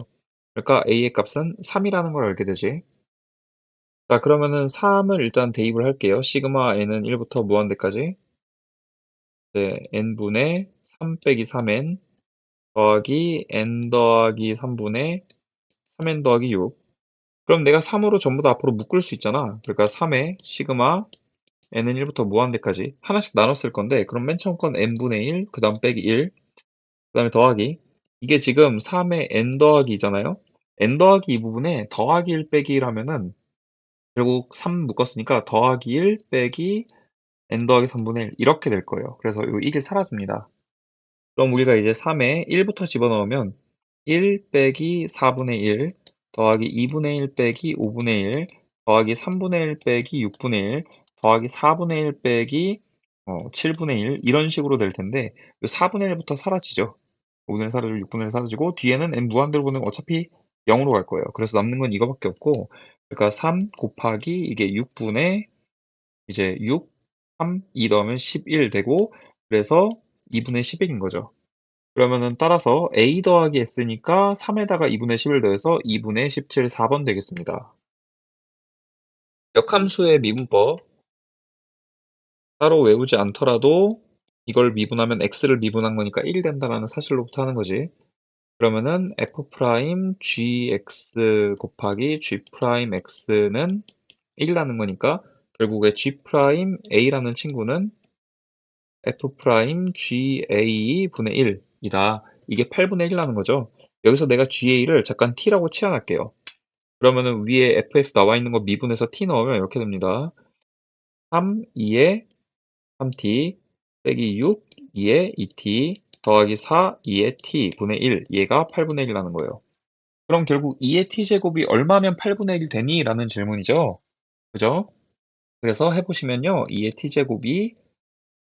그러니까 a의 값은 3이라는 걸 알게 되지. 자 그러면은 3을 일단 대입을 할게요. 시그마 n은 1부터 무한대까지. 네, n분의 3 빼기 3n 더하기 n 더하기 3분의 3n 더하기 6. 그럼 내가 3으로 전부 다 앞으로 묶을 수 있잖아. 그러니까 3의 시그마 n은 1부터 무한대까지 하나씩 나눴을 건데 그럼 맨 처음 건 n분의 1, 그 다음 빼기 1, 그 다음에 더하기. 이게 지금 3의 n 더하기 잖아요. n 더하기 이 부분에 더하기 1 빼기 1 하면은 결국 3 묶었으니까 더하기 1 빼기 n 더하기 3분의 1 이렇게 될 거예요. 그래서 이 1이 사라집니다. 그럼 우리가 이제 3에 1부터 집어넣으면 1 빼기 4분의 1 더하기 2분의 1 빼기 5분의 1 더하기 3분의 1 빼기 6분의 1 더하기 4분의 1 빼기 7분의 1 이런 식으로 될 텐데 4분의 1부터 사라지죠. 5분의 1 사라지고 6분의 1 사라지고 뒤에는 n 무한대로 보내면 어차피 0으로 갈 거예요. 그래서 남는 건 이거밖에 없고 그러니까 3 곱하기 이게 6분의 이제 6, 3, 2 더하면 11 되고 그래서 2분의 11인 거죠. 그러면은 따라서 a 더하기 s니까 3에다가 2분의 11 더해서 2분의 17 4번 되겠습니다. 역함수의 미분법 따로 외우지 않더라도 이걸 미분하면 x를 미분한 거니까 1이 된다라는 사실로부터 하는 거지. 그러면은 f 프라임 gx 곱하기 g 프라임 x는 1이라는 거니까 결국에 g 프라임 a라는 친구는 f 프라임 ga 분의 1이다. 이게 8분의 1이라는 거죠. 여기서 내가 ga를 잠깐 t라고 치환할게요. 그러면은 위에 fx 나와 있는 거 미분해서 t 넣으면 이렇게 됩니다. 3, 2에 3t 빼기 6, 2에 2t 더하기 4, 2에 t 분의 1 얘가 8분의 1이라는 거예요. 그럼 결국 2의 t제곱이 얼마면 8분의 1 되니? 라는 질문이죠. 그죠? 그래서 해보시면요. 2의 t제곱이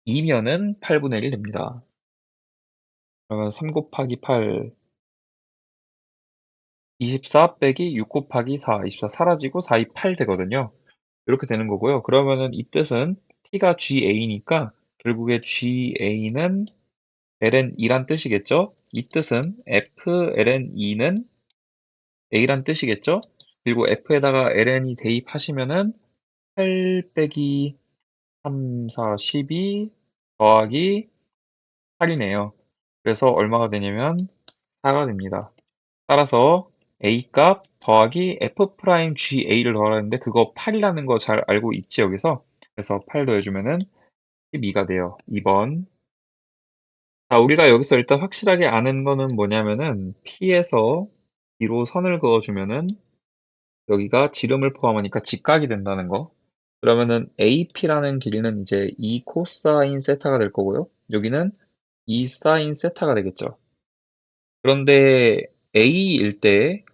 2면은 8분의 1 됩니다. 그러면 3 곱하기 8 24 빼기 6 곱하기 4 24 사라지고 4, 2, 8 되거든요. 이렇게 되는 거고요. 그러면은 이 뜻은 t가 ga니까 결국에 ga는 ln2란 뜻이겠죠? 이 뜻은 fln2는 a란 뜻이겠죠? 그리고 f에다가 ln이 대입하시면은 8 빼기 3, 4, 12 더하기 8이네요. 그래서 얼마가 되냐면 4가 됩니다. 따라서 a 값 더하기 f 프라임 ga를 더하라는데 그거 8이라는 거 잘 알고 있지 여기서? 그래서 8 더해주면은 12가 돼요. 2번. 자, 우리가 여기서 일단 확실하게 아는 거는 뭐냐면은 P에서 B로 선을 그어주면은 여기가 지름을 포함하니까 직각이 된다는 거. 그러면은 AP라는 길이는 이제 2 코사인 세타가 될 거고요. 여기는 2 사인 세타가 되겠죠. 그런데 A일 때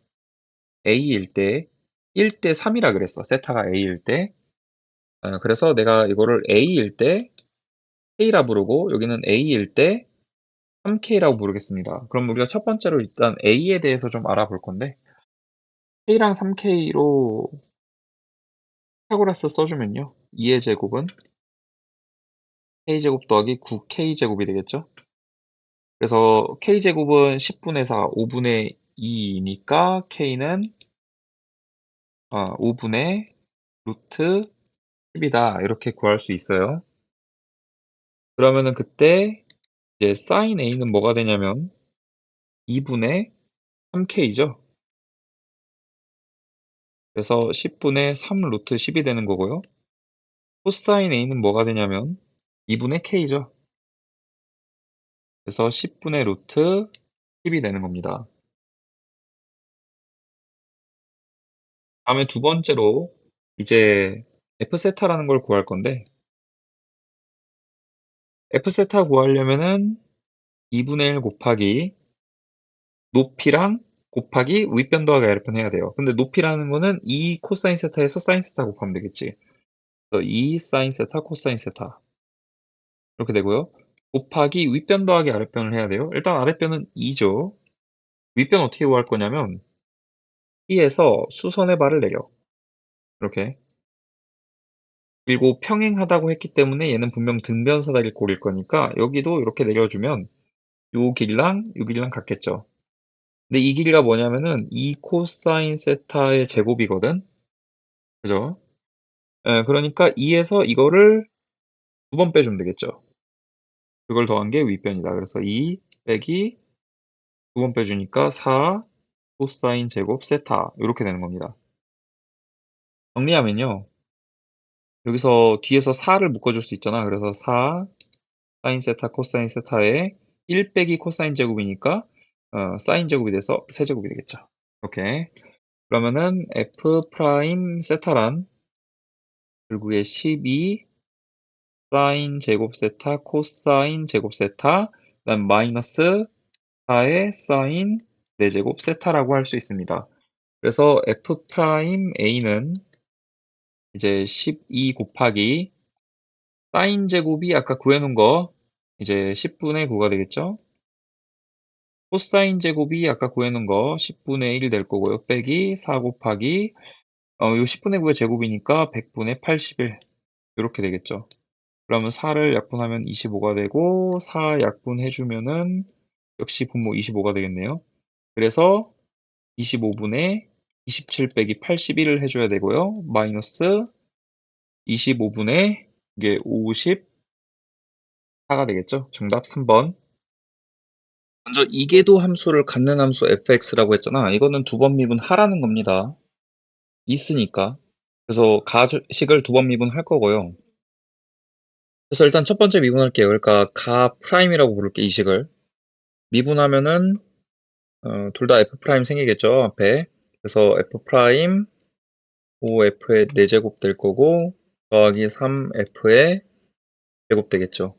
1대 3이라 그랬어. 세타가 A일 때. 그래서 내가 이거를 A일 때 K라 부르고 여기는 A일 때 3K라고 부르겠습니다. 그럼 우리가 첫 번째로 일단 A에 대해서 좀 알아볼 건데 K랑 3K로 피타고라스 써주면요. 2의 제곱은 K제곱 더하기 9K제곱이 되겠죠. 그래서 K제곱은 10분의 4, 5분의 2이니까 K는 5분의 루트 10이다. 이렇게 구할 수 있어요. 그러면은 그때 이제 sin A는 뭐가 되냐면 2분의 3K죠. 그래서 10분의 3 루트 10이 되는 거고요. 코사인 A는 뭐가 되냐면 2분의 K죠. 그래서 10분의 루트 10이 되는 겁니다. 다음에 두 번째로 이제 F세타라는 걸 구할 건데 F세타 구하려면은 2분의 1 곱하기 높이랑 곱하기 윗변 더하기 아랫변 해야 돼요. 근데 높이라는 거는 2 코사인 세타에서 사인 세타 곱하면 되겠지. 그래서 2 사인 세타 코사인 세타 이렇게 되고요. 곱하기 윗변 더하기 아랫변을 해야 돼요. 일단 아랫변은 2죠. 윗변 어떻게 구할 거냐면 T에서 수선의 발을 내려. 이렇게. 그리고 평행하다고 했기 때문에 얘는 분명 등변사다리 꼴일 거니까 여기도 이렇게 내려주면 요 길이랑 요 길이랑 같겠죠. 근데 이 길이가 뭐냐면은 2 코사인 세타의 제곱이거든. 그죠? 예, 그러니까 2에서 이거를 두 번 빼주면 되겠죠. 그걸 더한 게 윗변이다. 그래서 2 빼기 두 번 빼주니까 4 코사인 제곱 세타 이렇게 되는 겁니다. 정리하면요. 여기서 뒤에서 4를 묶어줄 수 있잖아. 그래서 4 사인 세타 코사인 세타에 1 빼기 코사인 제곱이니까 사인 제곱이 돼서 세제곱이 되겠죠. 오케이. 그러면은 f 프라임 세타란 결국에 12 사인 제곱 세타 코사인 제곱 세타 그다음 마이너스 4의 사인 4제곱 세타라고 할 수 있습니다. 그래서 f 프라임 a는 이제 12 곱하기 사인 제곱이 아까 구해놓은 거 이제 10분의 9가 되겠죠? 코사인 제곱이 아까 구해놓은 거 10분의 1이 될 거고요. 빼기 4 곱하기 요 10분의 9의 제곱이니까 100분의 81 이렇게 되겠죠. 그러면 4를 약분하면 25가 되고 4 약분해주면은 역시 분모 25가 되겠네요. 그래서 25분의 27 빼기 81을 해줘야 되고요. 마이너스 25분의 이게 54가 되겠죠. 정답 3번. 먼저 이계도 함수를 갖는 함수 fx라고 했잖아. 이거는 두 번 미분하라는 겁니다. 있으니까. 그래서 가식을 두 번 미분할 거고요. 그래서 일단 첫 번째 미분할게요. 그러니까 가 프라임이라고 부를게 이 식을. 미분하면은 둘 다 f 프라임 생기겠죠 앞에. 그래서 f 프라임 5f의 4제곱 될 거고 더하기 3f의 제곱 되겠죠.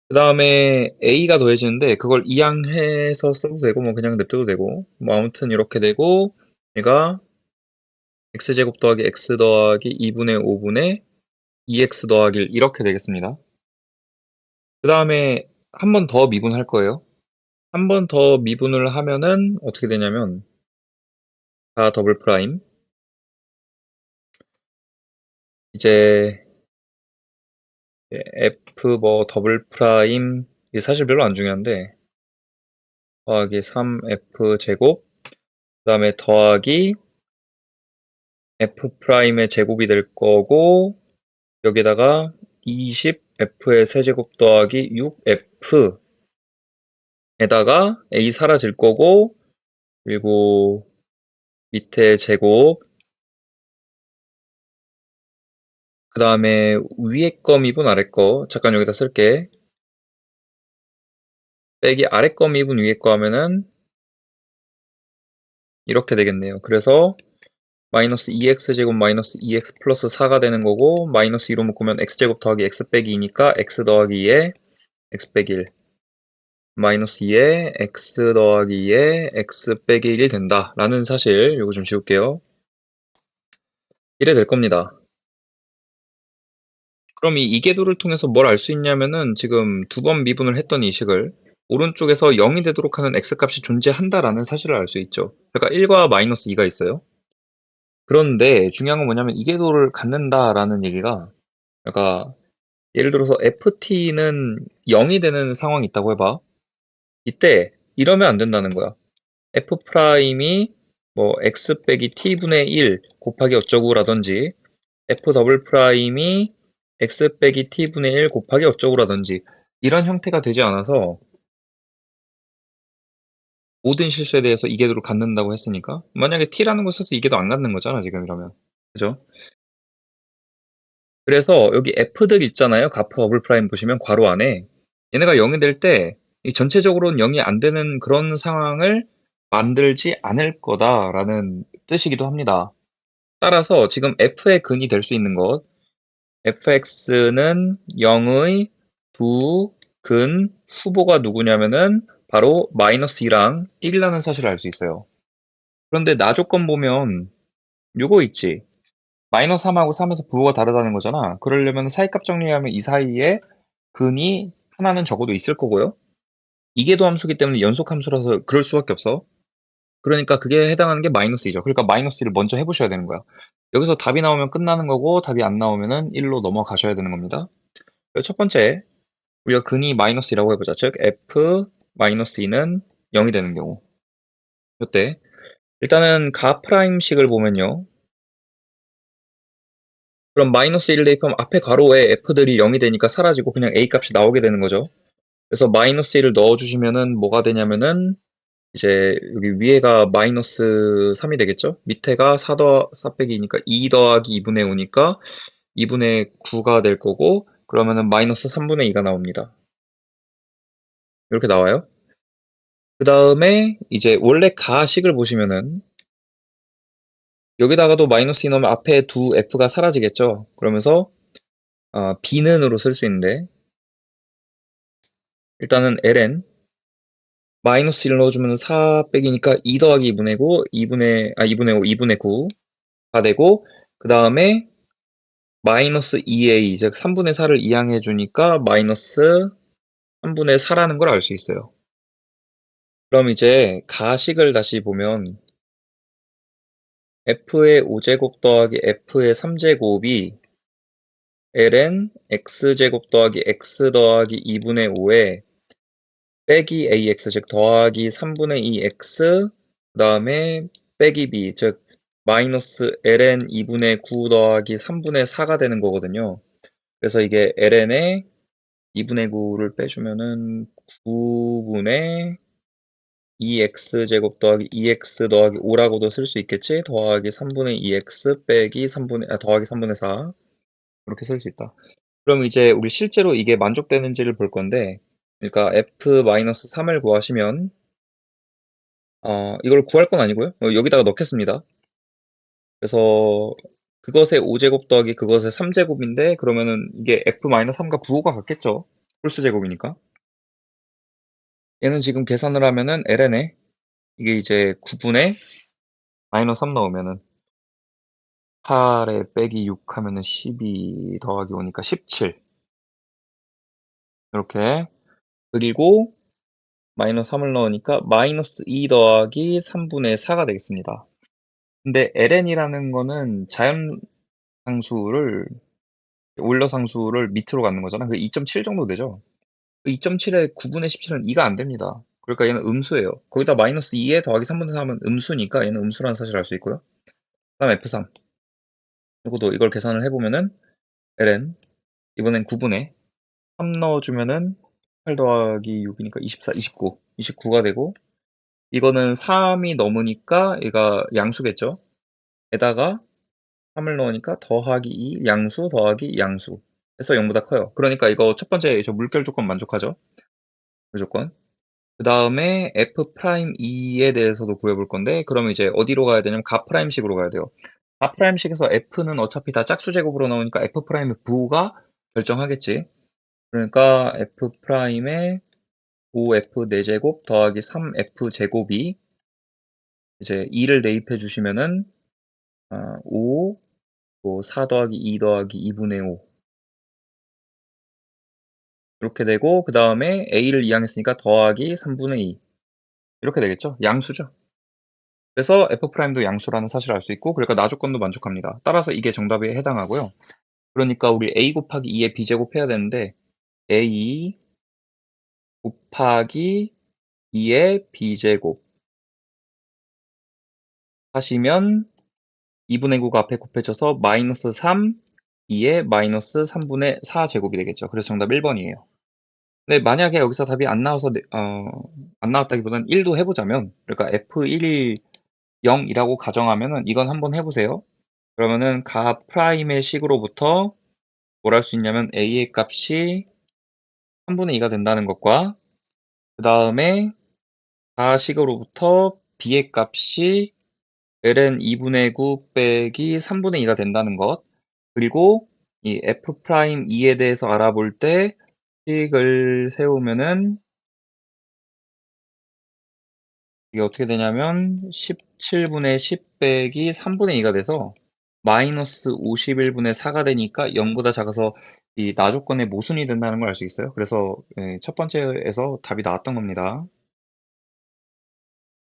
그 다음에 a가 더해지는데 그걸 이항해서 써도 되고 뭐 그냥 냅둬도 되고 뭐 아무튼 이렇게 되고 얘가 x제곱 더하기 x 더하기 2분의 5분의 2x 더하기 1 이렇게 되겠습니다. 그 다음에 한 번 더 미분할 거예요. 한 번 더 미분을 하면은 어떻게 되냐면 다 더블 프라임 이제 f 뭐 더블 프라임 이게 사실 별로 안 중요한데 더하기 3f 제곱 그 다음에 더하기 f 프라임의 제곱이 될 거고 여기다가 20f의 세제곱 더하기 6f에다가 a 사라질 거고 그리고 밑에 제곱 그 다음에 위에 거 미분 아래 거 잠깐 여기다 쓸게 빼기 아래 거 미분 위에 거 하면은 이렇게 되겠네요. 그래서 마이너스 2x제곱 마이너스 2x 플러스 4가 되는 거고 마이너스 2로 묶으면 x제곱 더하기 x 빼기 2니까 x 더하기 2에 x 빼기 1 마이너스 2에 x 더하기 2에 x 빼기 1이 된다 라는 사실 요거 좀 지울게요. 이래 될 겁니다. 그럼 이 이계도를 통해서 뭘 알 수 있냐면은 지금 두 번 미분을 했던 이 식을 오른쪽에서 0이 되도록 하는 x값이 존재한다라는 사실을 알 수 있죠. 그러니까 1과 마이너스 2가 있어요. 그런데 중요한 건 뭐냐면 이계도를 갖는다라는 얘기가 그러니까 예를 들어서 ft는 0이 되는 상황이 있다고 해봐. 이때 이러면 안 된다는 거야. f 프라임이 뭐 x 빼기 t분의 1 곱하기 어쩌고라든지 f 더블 프라임이 x 빼기 t분의 1 곱하기 어쩌고라든지 이런 형태가 되지 않아서 모든 실수에 대해서 이계도를 갖는다고 했으니까 만약에 t라는 거 써서 이계도 안 갖는 거잖아 지금 이러면 그죠? 그래서 여기 f들 있잖아요. 가프 더블 프라임 보시면 괄호 안에 얘네가 0이 될 때 전체적으로는 0이 안 되는 그런 상황을 만들지 않을 거다라는 뜻이기도 합니다. 따라서 지금 f의 근이 될 수 있는 것 fx는 0의 두 근 후보가 누구냐면은 바로 마이너스 2랑 1이라는 사실을 알 수 있어요. 그런데 나 조건 보면 요거 있지. 마이너스 3하고 3에서 부호가 다르다는 거잖아. 그러려면 사이값 정리하면 이 사이에 근이 하나는 적어도 있을 거고요. 이계도 함수기 때문에 연속 함수라서 그럴 수밖에 없어. 그러니까 그게 해당하는 게 마이너스 2죠. 그러니까 마이너스 1을 먼저 해보셔야 되는 거야. 여기서 답이 나오면 끝나는 거고 답이 안 나오면은 1로 넘어가셔야 되는 겁니다. 그래서 첫 번째 우리가 근이 마이너스 2라고 해보자. 즉 f 마이너스 2는 0이 되는 경우. 이때 일단은 가 프라임식을 보면요. 그럼 마이너스 1을 대입하면 앞에 괄호에 f들이 0이 되니까 사라지고 그냥 a 값이 나오게 되는 거죠. 그래서 마이너스 1을 넣어주시면은 뭐가 되냐면은 이제 여기 위에가 마이너스 3이 되겠죠? 밑에가 4 빼기 2니까 2 더하기 2분의 5니까 2분의 9가 될 거고 그러면은 마이너스 3분의 2가 나옵니다. 이렇게 나와요. 그 다음에 이제 원래 가식을 보시면은 여기다가도 마이너스 2 넣으면 앞에 두 f가 사라지겠죠? 그러면서 b는으로 쓸 수 있는데 일단은 ln 마이너스 1 넣어주면 4 빼기니까 2 더하기 2분의 9, 2분의 5, 2분의 9가 되고 그 다음에 마이너스 2a, 즉 3분의 4를 이항해 주니까 마이너스 3분의 4라는 걸 알 수 있어요. 그럼 이제 가식을 다시 보면 f의 5제곱 더하기 f의 3제곱이 ln x제곱 더하기 x 더하기 2분의 5에 빼기 ax, 즉 더하기 3분의 2x, 그 다음에 빼기 b, 즉 마이너스 ln 2분의 9 더하기 3분의 4가 되는 거거든요. 그래서 이게 ln에 2분의 9를 빼주면은 9분의 2x제곱 더하기 2x 더하기 5라고도 쓸 수 있겠지? 더하기 3분의 2x 빼기 더하기 3분의 4 이렇게 쓸 수 있다. 그럼 이제 우리 실제로 이게 만족되는지를 볼 건데, 그러니까 f-3을 구하시면 이걸 구할 건 아니고요. 여기다가 넣겠습니다. 그래서 그것의 5제곱 더하기 그것의 3제곱인데 그러면은 이게 f-3과 부호가 같겠죠? 홀수 제곱이니까. 얘는 지금 계산을 하면은 ln에 이게 이제 9분의 마이너스 3 넣으면은 8에 빼기 6 하면은 12 더하기 5니까 17 이렇게. 그리고 마이너스 3을 넣으니까 마이너스 2 더하기 3분의 4가 되겠습니다. 근데 ln이라는 거는 자연상수를 오일러 상수를 밑으로 갖는 거잖아. 그 2.7 정도 되죠. 그 2.7에 9분의 17은 2가 안 됩니다. 그러니까 얘는 음수예요. 거기다 마이너스 2에 더하기 3분의 4은 음수니까 얘는 음수라는 사실을 알 수 있고요. 다음 F3. 이걸 계산을 해보면은 ln 이번엔 9분의 3 넣어주면은 8 더하기 6이니까 24, 29. 29가 되고 이거는 3이 넘으니까 얘가 양수겠죠. 에다가 3을 넣으니까 더하기 2, 양수 더하기 양수 해서 0보다 커요. 그러니까 이거 첫 번째 저 물결 조건 만족하죠. 무조건. 그 다음에 F'2에 대해서도 구해볼 건데 그러면 이제 어디로 가야 되냐면 가프라임식으로 가야 돼요. 가프라임식에서 F는 어차피 다 짝수 제곱으로 나오니까 F'의 부호가 결정하겠지. 그러니까 F'의 5F 4제곱 더하기 3F 제곱이 이제 2를 대입해 주시면은 5, 4 더하기 2 더하기 2분의 5 이렇게 되고 그 다음에 A를 이항했으니까 더하기 3분의 2 이렇게 되겠죠? 양수죠. 그래서 F'도 양수라는 사실을 알 수 있고 그러니까 나조건도 만족합니다. 따라서 이게 정답에 해당하고요. 그러니까 우리 A 곱하기 2에 B제곱 해야 되는데 A 곱하기 2의 B제곱 하시면 2분의 9가 앞에 곱해져서 마이너스 3, 2의 마이너스 3분의 4제곱이 되겠죠. 그래서 정답 1번이에요. 근데 만약에 여기서 답이 안 나와서 안 나왔다기보다는 1도 해보자면 그러니까 F1, 0이라고 가정하면은 이건 한번 해보세요. 그러면은 가 프라임의 식으로부터 뭘 할 수 있냐면 A의 값이 3분의 2가 된다는 것과 그 다음에 가식으로부터 B의 값이 ln 2분의 9 빼기 3분의 2가 된다는 것 그리고 이 F'2에 대해서 알아볼 때 식을 세우면은 이게 어떻게 되냐면 17분의 10 빼기 3분의 2가 돼서 마이너스 51분의 4가 되니까 0보다 작아서 이 나조건의 모순이 된다는 걸 알 수 있어요. 그래서 첫 번째에서 답이 나왔던 겁니다.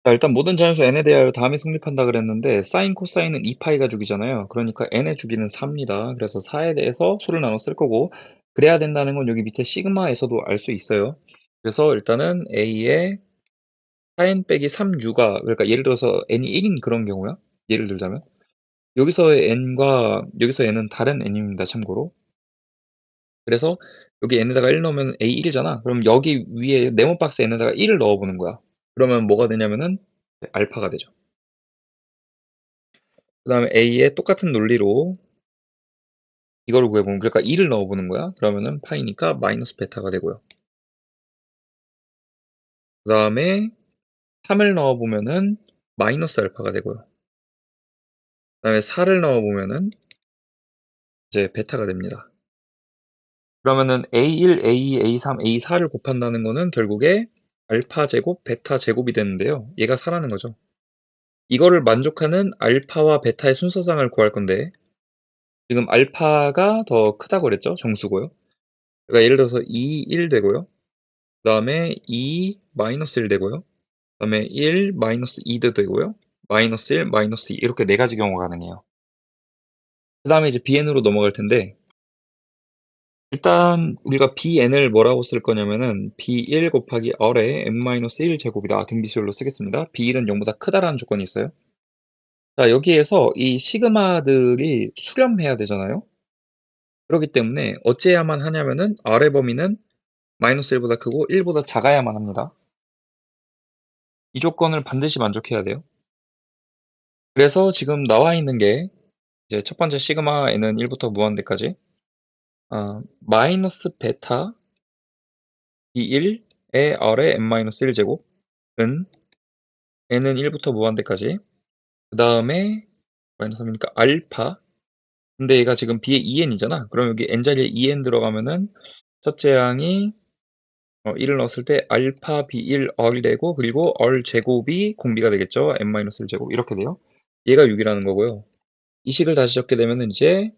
자, 일단 모든 자연수 n에 대하여 다음이 성립한다 그랬는데 사인 코사인은 2파이가 주기잖아요. 그러니까 n의 주기는 4입니다. 그래서 4에 대해서 수를 나눠 쓸 거고 그래야 된다는 건 여기 밑에 시그마에서도 알 수 있어요. 그래서 일단은 a의 사인 빼기 3u가 그러니까 예를 들어서 n이 1인 그런 경우야. 예를 들자면 여기서의 n과 여기서 n은 다른 n입니다. 참고로. 그래서 여기 n에다가 1 넣으면 a1이잖아. 그럼 여기 위에 네모 박스 n에다가 1을 넣어보는 거야. 그러면 뭐가 되냐면은 알파가 되죠. 그 다음에 a의 똑같은 논리로 이걸 구해보면 그러니까 2를 넣어보는 거야. 그러면은 파이니까 마이너스 베타가 되고요. 그 다음에 3을 넣어보면은 마이너스 알파가 되고요. 그 다음에 4를 넣어보면은 이제 베타가 됩니다. 그러면은 A1, A2, A3, A4를 곱한다는 거는 결국에 알파 제곱, 베타 제곱이 되는데요. 얘가 4라는 거죠. 이거를 만족하는 알파와 베타의 순서상을 구할 건데 지금 알파가 더 크다고 그랬죠? 정수고요. 그러니까 예를 들어서 2, 1 되고요. 그다음에 2, -1 되고요. 그다음에 1, -2도 되고요. -1, -2 이렇게 네 가지 경우가 가능해요. 그다음에 이제 Bn으로 넘어갈 텐데 일단 우리가 Bn을 뭐라고 쓸 거냐면은 B1 곱하기 R의 n-1 제곱이다. 등비수열로 쓰겠습니다. B1은 0보다 크다라는 조건이 있어요. 자, 여기에서 이 시그마들이 수렴해야 되잖아요. 그렇기 때문에 어찌해야만 하냐면은 R의 범위는 -1보다 크고 1보다 작아야만 합니다. 이 조건을 반드시 만족해야 돼요. 그래서 지금 나와 있는 게 이제 첫 번째 시그마 n은 1부터 무한대까지 마이너스 베타 B1의 R의 n-1 제곱은 n은 1부터 무한대까지 그 다음에 마이너스 3이니까 알파 근데 얘가 지금 b의 2n이잖아. 그럼 여기 n 자리에 2n 들어가면은 첫째 항이 1을 넣었을 때 알파 b1 r 되고 그리고 r 제곱이 공비가 되겠죠. n-1 제곱 이렇게 돼요. 얘가 6이라는 거고요. 이 식을 다시 적게 되면은 이제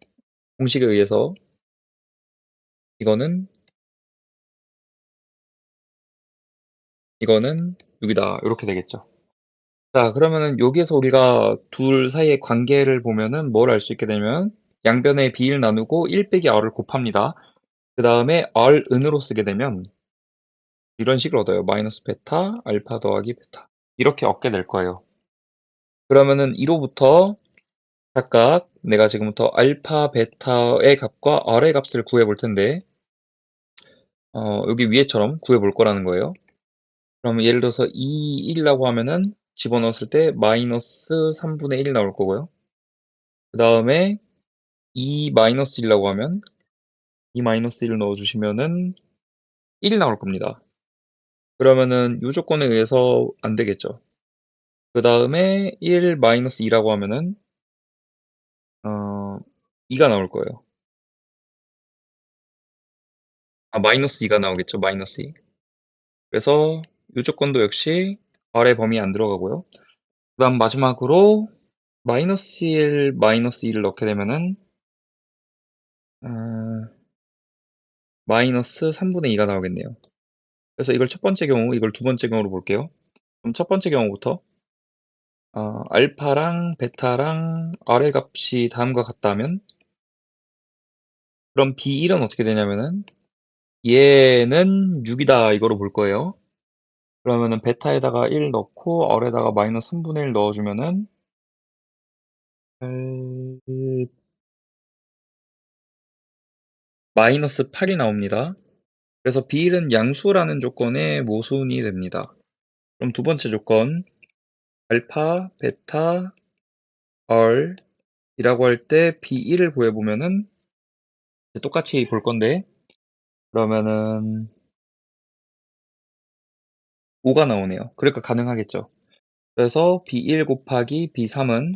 공식에 의해서 이거는 6이다. 이렇게 되겠죠. 자, 그러면은 여기에서 우리가 둘 사이의 관계를 보면은 뭘 알 수 있게 되면 양변에 b를 나누고 1 빼기 r을 곱합니다. 그 다음에 r은으로 쓰게 되면 이런 식을 얻어요. 마이너스 베타 알파 더하기 베타 이렇게 얻게 될 거예요. 그러면은 이로부터 각각 내가 지금부터 알파 베타의 값과 r의 값을 구해 볼 텐데 여기 위에처럼 구해 볼 거라는 거예요. 그러면 예를 들어서 2, 1이라고 하면은 집어넣었을 때 마이너스 3분의 1 나올 거고요. 그 다음에 2 마이너스 1이라고 하면 2 마이너스 1을 넣어주시면은 1이 나올 겁니다. 그러면은 이 조건에 의해서 안 되겠죠. 그 다음에 1 마이너스 2라고 하면은 2가 나올 거예요. 마이너스 2가 나오겠죠. 마이너스 2. 그래서 이 조건도 역시 아래 범위에 안 들어가고요. 그 다음 마지막으로 마이너스 1, 마이너스 2를 넣게 되면은 어, 마이너스 3분의 2가 나오겠네요. 그래서 이걸 첫 번째 경우, 이걸 두 번째 경우로 볼게요. 그럼 첫 번째 경우부터 알파랑 베타랑 R의 값이 다음과 같다면 그럼 B1은 어떻게 되냐면은 얘는 6이다 이거로 볼 거예요. 그러면은 베타에다가 1 넣고 R에다가 마이너스 3분의 1 넣어주면은 마이너스 8이 나옵니다. 그래서 B1은 양수라는 조건의 모순이 됩니다. 그럼 두 번째 조건 알파, 베타, R 이라고 할 때 B1을 구해보면은 똑같이 볼 건데 그러면은 5가 나오네요. 그러니까 가능하겠죠. 그래서 B1 곱하기 B3은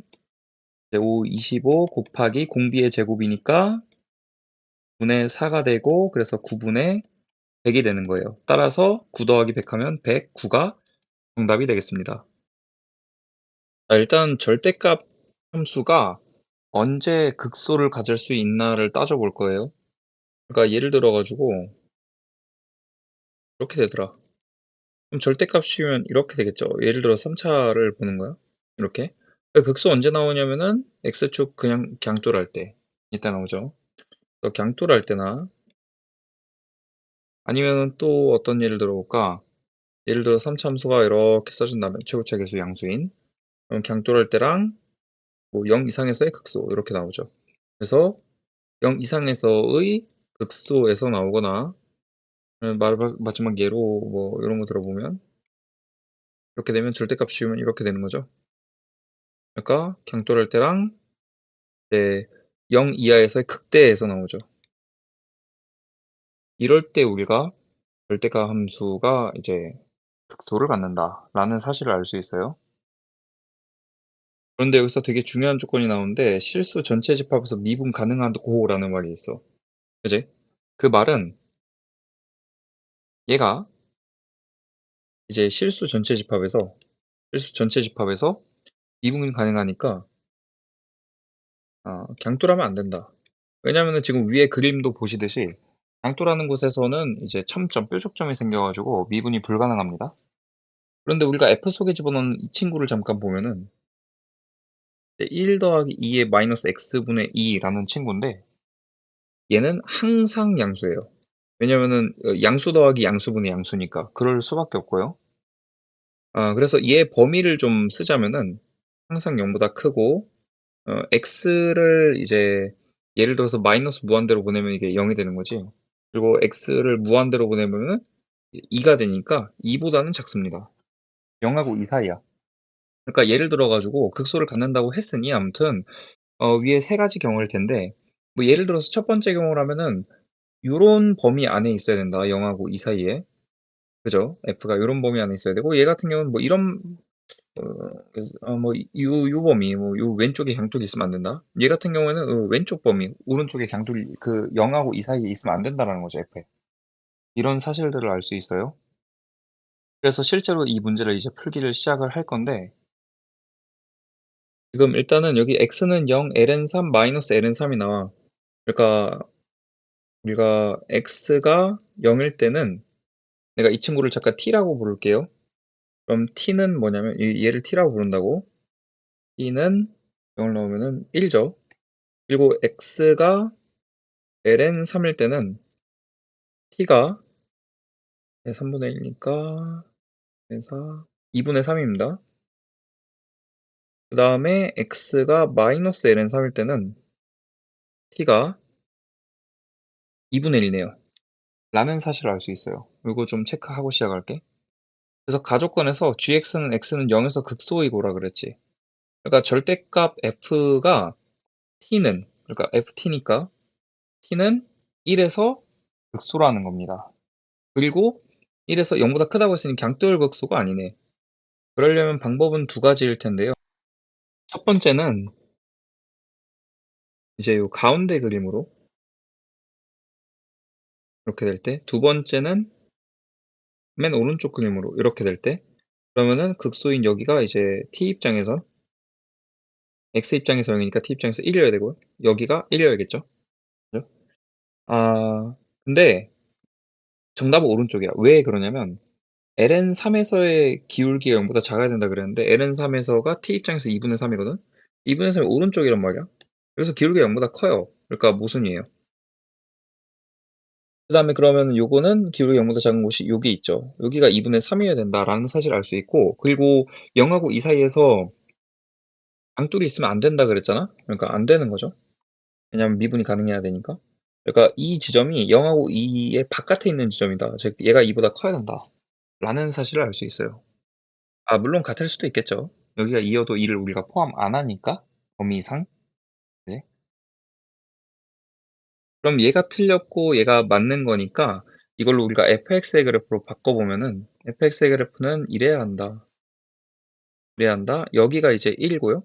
5, 25 곱하기 공비의 제곱이니까 9분의 4가 되고 그래서 9분의 100이 되는 거예요. 따라서 9 더하기 100 하면 109가 정답이 되겠습니다. 자, 일단 절대값 함수가 언제 극소를 가질 수 있나를 따져볼 거예요. 그러니까 예를 들어 가지고 이렇게 되더라. 그럼 절대값이면 이렇게 되겠죠. 예를 들어 3차를 보는 거야. 이렇게. 극소 언제 나오냐면은 x축 그냥 강조를 할 때 이때 나오죠. 강조를 할 때나 아니면 또 어떤 예를 들어볼까? 예를 들어 3차 함수가 이렇게 써준다면 최고차 계수 양수인 그럼 강조를 할 때랑 뭐 0 이상에서의 극소 이렇게 나오죠. 그래서 0 이상에서의 극소에서 나오거나 마지막 예로 뭐 이런 거 들어보면 이렇게 되면 절대값 씌우면 이렇게 되는 거죠. 그러니까 강조를 할 때랑 이제 0 이하에서의 극대에서 나오죠. 이럴 때 우리가 절대값 함수가 이제 극소를 갖는다라는 사실을 알 수 있어요. 그런데 여기서 되게 중요한 조건이 나오는데 실수 전체 집합에서 미분 가능하고라는 말이 있어. 그지? 그 말은 얘가 이제 실수 전체 집합에서 미분 가능하니까 강조를 하면 안 된다. 왜냐면은 지금 위에 그림도 보시듯이 양토라는 곳에서는 이제 첨점, 뾰족점이 생겨 가지고 미분이 불가능합니다. 그런데 우리가 F 속에 집어넣은 이 친구를 잠깐 보면은 1 더하기 2의 마이너스 x분의 2라는 친구인데 얘는 항상 양수예요. 왜냐면은 양수 더하기 양수분의 양수니까 그럴 수밖에 없고요. 그래서 얘 범위를 좀 쓰자면은 항상 0보다 크고 x를 이제 예를 들어서 마이너스 무한대로 보내면 이게 0이 되는 거지. 그리고 x를 무한대로 보내면은 2가 되니까 2보다는 작습니다. 0하고 2 사이야. 그러니까 예를 들어 가지고 극소를 갖는다고 했으니 아무튼 위에 세 가지 경우일 텐데 뭐 예를 들어서 첫 번째 경우라면은 요런 범위 안에 있어야 된다. 0하고 2 사이에. 그죠? f가 요런 범위 안에 있어야 되고 얘 같은 경우는 뭐 이런 뭐 요 범위 뭐 요 왼쪽에 양쪽이 있으면 안 된다. 얘 같은 경우에는 왼쪽 범위 오른쪽에 양쪽이 그 0하고 2 사이에 있으면 안 된다라는 거죠, f에. 이런 사실들을 알 수 있어요. 그래서 실제로 이 문제를 이제 풀기를 시작을 할 건데 지금 일단은 여기 x는 0, ln 3, 마이너스 ln 3이 나와. 그러니까 우리가 x가 0일 때는 내가 이 친구를 잠깐 t라고 부를게요. 그럼 t는 뭐냐면 얘를 t라고 부른다고. t는 0을 넣으면은 1죠. 그리고 x가 ln 3일 때는 t가 3분의 1이니까 4, 2분의 3입니다. 그 다음에 x가 마이너스 ln 3일 때는 t가 2분의 1이네요. 라는 사실을 알 수 있어요. 이거 좀 체크하고 시작할게. 그래서 가족권에서 gx는 x는 0에서 극소이고라 그랬지. 그러니까 절대값 f가 t는 그러니까 ft니까 t는 1에서 극소라는 겁니다. 그리고 1에서 0보다 크다고 했으니 양도열 극소가 아니네. 그러려면 방법은 두 가지일 텐데요. 첫 번째는 이제 요 가운데 그림으로 이렇게 될 때, 두 번째는 맨 오른쪽 그림으로 이렇게 될 때, 그러면은 극소인 여기가 이제 t 입장에선 x 입장에서 0이니까 t 입장에서 1이어야 되고 여기가 1이어야겠죠. 그죠? 근데 정답은 오른쪽이야. 왜 그러냐면 ln3에서의 기울기가 0보다 작아야 된다 그랬는데 ln3에서가 t 입장에서 2분의 3이거든. 2분의 3이 오른쪽이란 말이야. 그래서 기울기가 0보다 커요. 그러니까 모순이에요. 그 다음에 그러면 요거는 기울기 0보다 작은 곳이 여기 있죠. 여기가 2분의 3이어야 된다라는 사실을 알 수 있고, 그리고 0하고 2 사이에서 양쪽이 있으면 안 된다 그랬잖아. 그러니까 안 되는 거죠. 왜냐면 미분이 가능해야 되니까. 그러니까 이 지점이 0하고 2의 바깥에 있는 지점이다. 즉 얘가 2보다 커야 된다. 라는 사실을 알 수 있어요. 물론 같을 수도 있겠죠. 여기가 2여도 2를 우리가 포함 안 하니까 범위상. 네. 그럼 얘가 틀렸고 얘가 맞는 거니까 이걸로 우리가 fx의 그래프로 바꿔보면은 fx의 그래프는 이래야 한다. 이래야 한다. 여기가 이제 1이고요.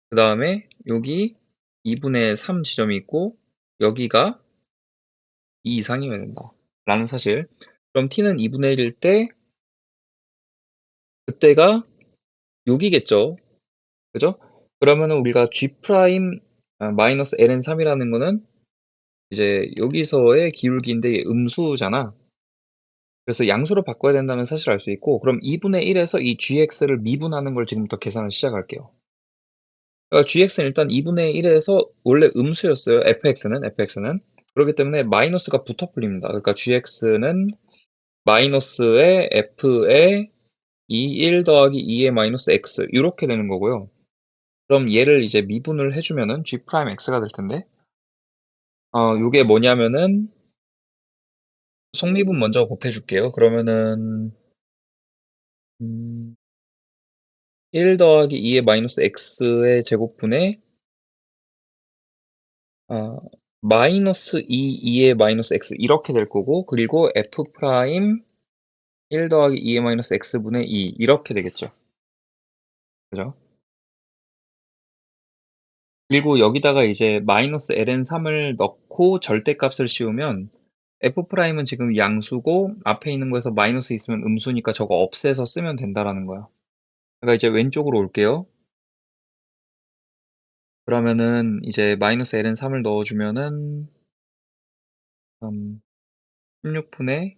그 다음에 여기 2분의 3 지점이 있고 여기가 2 이상이어야 된다. 라는 사실. 그럼 t는 2분의 1일 때 그때가 여기겠죠. 그죠? 그러면은 우리가 g 프라임 마이너스 ln 3이라는 거는 이제 여기서의 기울기인데 얘 음수잖아. 그래서 양수로 바꿔야 된다는 사실을 알 수 있고 그럼 2분의 1에서 이 gx를 미분하는 걸 지금부터 계산을 시작할게요. 그러니까 gx는 일단 2분의 1에서 원래 음수였어요. fx는. 그렇기 때문에 마이너스가 붙어 풀립니다. 그러니까 gx는 마이너스의 f의 1 더하기 2의 마이너스 x 이렇게 되는 거고요. 그럼 얘를 이제 미분을 해주면은 g 프라임 x가 될 텐데 요게 뭐냐면은 속미분 먼저 곱해줄게요. 그러면은 1 더하기 2의 마이너스 x의 제곱분의 아 마이너스 2의 마이너스 x 이렇게 될 거고 그리고 f 프라임 1 더하기 2의 마이너스 x분의 2 이렇게 되겠죠. 그죠? 그리고 여기다가 이제 마이너스 ln 3을 넣고 절대값을 씌우면 f 프라임은 지금 양수고 앞에 있는 거에서 마이너스 있으면 음수니까 저거 없애서 쓰면 된다라는 거야. 그러니까 이제 왼쪽으로 올게요. 그러면은 이제 마이너스 ln 3을 넣어주면은 16분의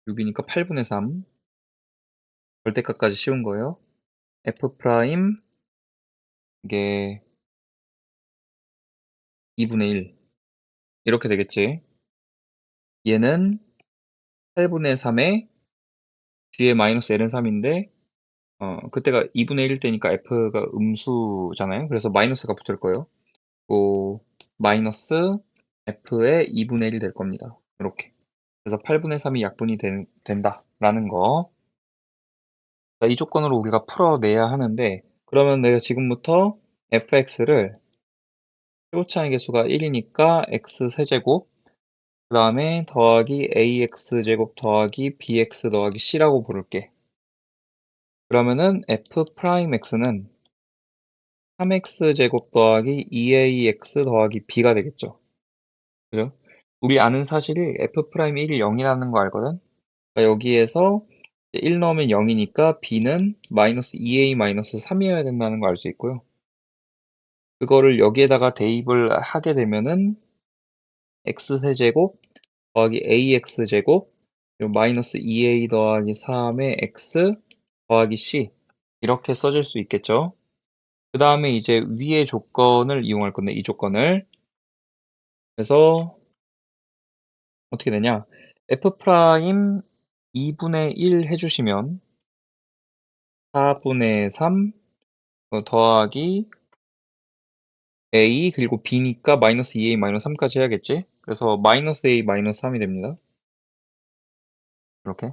6이니까 8분의 3 절대값까지 씌운 거예요. f 프라임 이게 2분의 1 이렇게 되겠지. 얘는 8분의 3에 뒤에 마이너스 ln 3인데 그때가 2분의 1일 때니까 f가 음수잖아요. 그래서 마이너스가 붙을 거예요. 마이너스 f의 2분의 1 될 겁니다. 이렇게. 그래서 8분의 3이 약분이 된다라는 거. 자, 이 조건으로 우리가 풀어내야 하는데, 그러면 내가 지금부터 fx를 최고차의 개수가 1이니까 x 세제곱, 그 다음에 더하기 ax제곱 더하기 bx 더하기 c라고 부를게. 그러면은 f 프라임 x는 3x제곱 더하기 2ax 더하기 b가 되겠죠. 그죠? 우리 아는 사실이 f 프라임 1이 0이라는 거 알거든? 그러니까 여기에서 1 넣으면 0이니까 b는 마이너스 2a 마이너스 3이어야 된다는 거 알 수 있고요. 그거를 여기에다가 대입을 하게 되면은 x세제곱 더하기 ax제곱 그리고 마이너스 2a 더하기 3의 x 더하기 c 이렇게 써질 수 있겠죠. 그 다음에 이제 위의 조건을 이용할 건데 이 조건을 그래서 어떻게 되냐 f 프라임 2분의 1 해주시면 4분의 3 더하기 a 그리고 b니까 마이너스 2a 마이너스 3까지 해야겠지? 그래서 마이너스 a 마이너스 3이 됩니다. 이렇게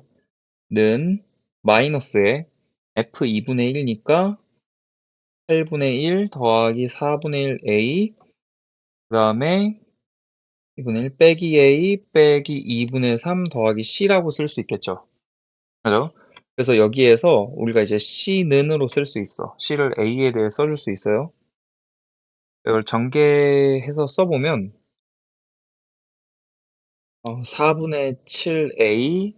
는 마이너스에 f 2분의 1이니까 8분의 1 더하기 4분의 1 a 그 다음에 2분의 1 빼기 a 빼기 2분의 3 더하기 c라고 쓸 수 있겠죠. 그죠? 그래서 여기에서 우리가 이제 c는으로 쓸 수 있어. c를 a에 대해 써줄 수 있어요. 이걸 전개해서 써보면 4분의 7a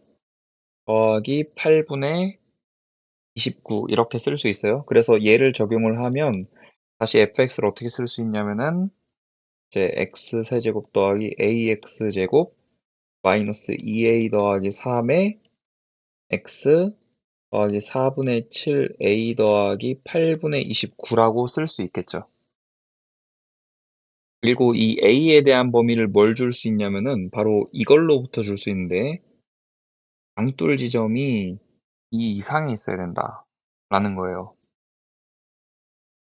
더하기 8분의 29 이렇게 쓸 수 있어요. 그래서 얘를 적용을 하면 다시 fx를 어떻게 쓸 수 있냐면은 이제 x세제곱 더하기 ax제곱 마이너스 2a 더하기 3의 x 더하기 4분의 7a 더하기 8분의 29라고 쓸 수 있겠죠. 그리고 이 a에 대한 범위를 뭘 줄 수 있냐면은 바로 이걸로부터 줄 수 있는데 장돌 지점이 이 이상에 있어야 된다 라는 거예요.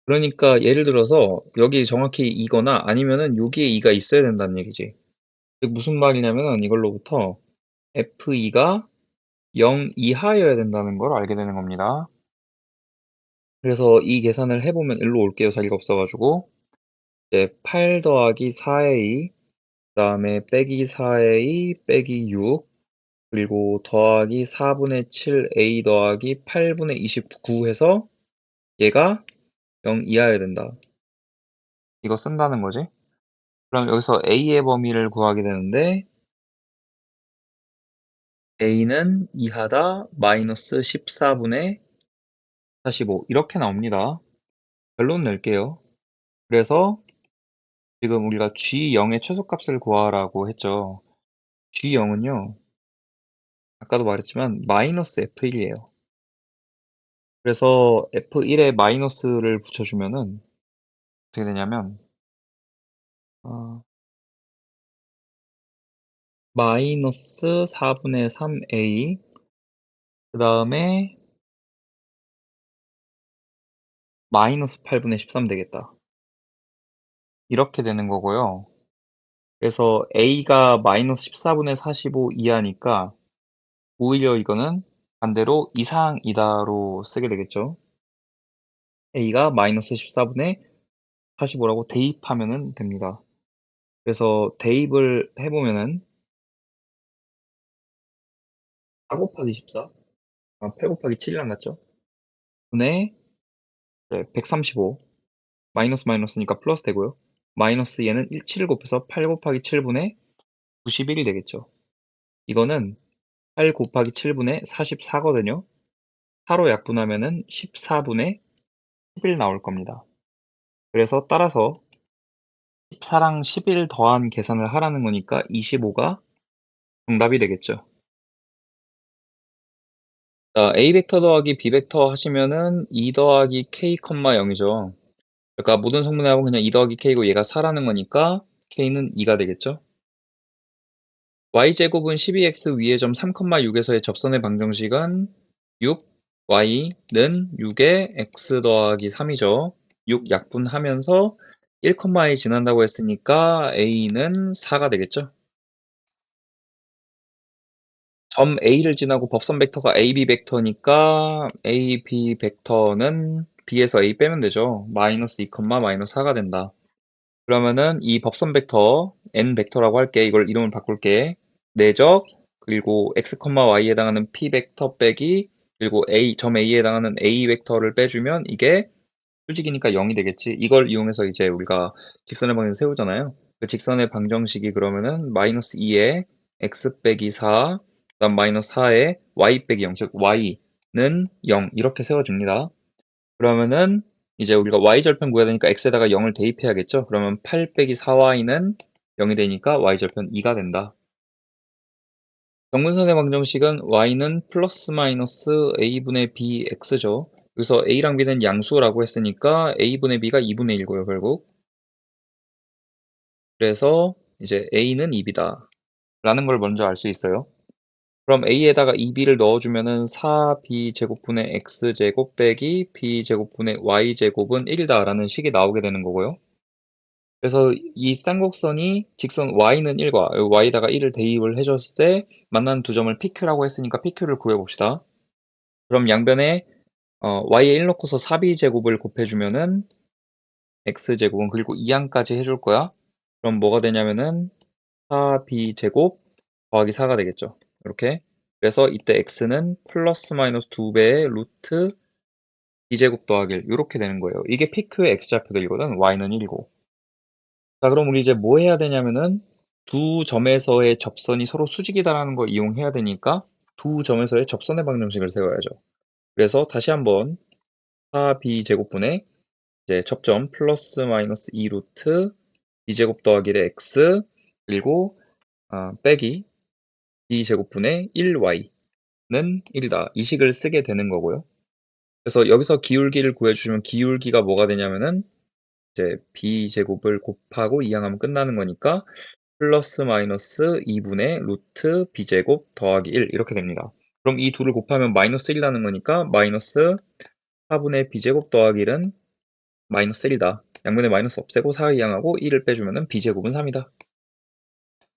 그러니까 예를 들어서 여기 정확히 이거나 아니면은 여기에 2가 있어야 된다는 얘기지. 그게 무슨 말이냐면은 이걸로부터 f2가 0 이하여야 된다는 걸 알게 되는 겁니다. 그래서 이 계산을 해보면 일로 올게요. 자리가 없어가지고 이제 8 더하기 4a 그 다음에 빼기 4a 빼기 6 그리고 더하기 4분의 7a 더하기 8분의 29 해서 얘가 0 이하여야 된다. 이거 쓴다는 거지. 그럼 여기서 a의 범위를 구하게 되는데 a는 이하다 마이너스 14분의 45 이렇게 나옵니다. 결론 낼게요. 그래서 지금 우리가 G0의 최소값을 구하라고 했죠. G0은요. 아까도 말했지만 마이너스 F1이에요. 그래서 F1에 마이너스를 붙여주면은 어떻게 되냐면 마이너스 4분의 3a 그 다음에 마이너스 8분의 13 되겠다. 이렇게 되는 거고요. 그래서 a가 마이너스 14분의 45 이하니까 오히려 이거는 반대로 이상이다로 쓰게 되겠죠. a가 마이너스 14분의 45라고 대입하면 됩니다. 그래서 대입을 해보면은 4 곱하기 14, 8 곱하기 7이랑 같죠? 분의 135, 마이너스 마이너스니까 플러스 되고요. 마이너스 얘는 7을 곱해서 8 곱하기 7분의 91이 되겠죠. 이거는 8 곱하기 7분의 44거든요. 4로 약분하면은 14분의 11 나올 겁니다. 그래서 따라서 14랑 11 더한 계산을 하라는 거니까 25가 정답이 되겠죠. 자, A 벡터 더하기 B 벡터 하시면은 2 더하기 K, 0이죠. 그러니까 모든 성분의 합은 그냥 2 더하기 K고 얘가 4라는 거니까 K는 2가 되겠죠. Y제곱은 12X 위의 점 3, 6에서의 접선의 방정식은 6, Y는 6에 X 더하기 3이죠. 6 약분하면서 1, 지난다고 했으니까 A는 4가 되겠죠. 점 A를 지나고 법선 벡터가 AB 벡터니까 AB 벡터는 B에서 A 빼면 되죠. 마이너스 2, 마이너스 4가 된다. 그러면은 이 법선 벡터 N 벡터라고 할게. 이걸 이름을 바꿀게. 내적 그리고 X, Y에 해당하는 P 벡터 빼기 그리고 A, 점 A에 해당하는 A 벡터를 빼주면 이게 수직이니까 0이 되겠지. 이걸 이용해서 이제 우리가 직선의 방정식을 세우잖아요. 그 직선의 방정식이 그러면은 마이너스 2에 x 빼기 4, 그다음 마이너스 4에 y 빼기 0, 즉 y는 0 이렇게 세워줍니다. 그러면은 이제 우리가 y절편 구해야 되니까 x에다가 0을 대입해야겠죠. 그러면 8 빼기 4y는 0이 되니까 y절편 2가 된다. 정근선의 방정식은 y는 플러스 마이너스 a분의 bx죠. 여기서 a랑 b는 양수라고 했으니까 a분의 b가 2분의 1고요, 결국. 그래서 이제 a는 2b다 라는 걸 먼저 알 수 있어요. 그럼 a에다가 2b를 넣어주면은 4b 제곱분의 x제곱 빼기 b제곱분의 y제곱은 1이다 라는 식이 나오게 되는 거고요. 그래서 이 쌍곡선이 직선 y는 1과 y에다가 1을 대입을 해줬을 때 만나는 두 점을 PQ라고 했으니까 PQ를 구해봅시다. 그럼 양변에 y에 1 넣고서 4b제곱을 곱해주면은 x제곱은 그리고 2항까지 해줄 거야. 그럼 뭐가 되냐면은 4b제곱 더하기 4가 되겠죠. 이렇게. 그래서 이때 x는 플러스 마이너스 2배의 루트 b제곱 더하기 1 이렇게 되는 거예요. 이게 PQ의 x좌표들이거든. y는 1이고. 자, 그럼 우리 이제 뭐 해야 되냐면은 두 점에서의 접선이 서로 수직이다라는 걸 이용해야 되니까 두 점에서의 접선의 방정식을 세워야죠. 그래서 다시 한번 4b제곱분의 이제 접점 플러스 마이너스 2 루트 b제곱 더하기 1의 x 그리고 빼기 b제곱분의 1y는 1이다. 이 식을 쓰게 되는 거고요. 그래서 여기서 기울기를 구해주시면 기울기가 뭐가 되냐면은 이제 b제곱을 곱하고 이항하면 끝나는 거니까 플러스 마이너스 2분의 루트 b제곱 더하기 1 이렇게 됩니다. 그럼 이 둘을 곱하면 마이너스 1 나는 거니까 마이너스 4분의 b제곱 더하기 1은 마이너스 1이다. 양변에 마이너스 없애고 4 이항하고 1을 빼주면은 b제곱은 3이다.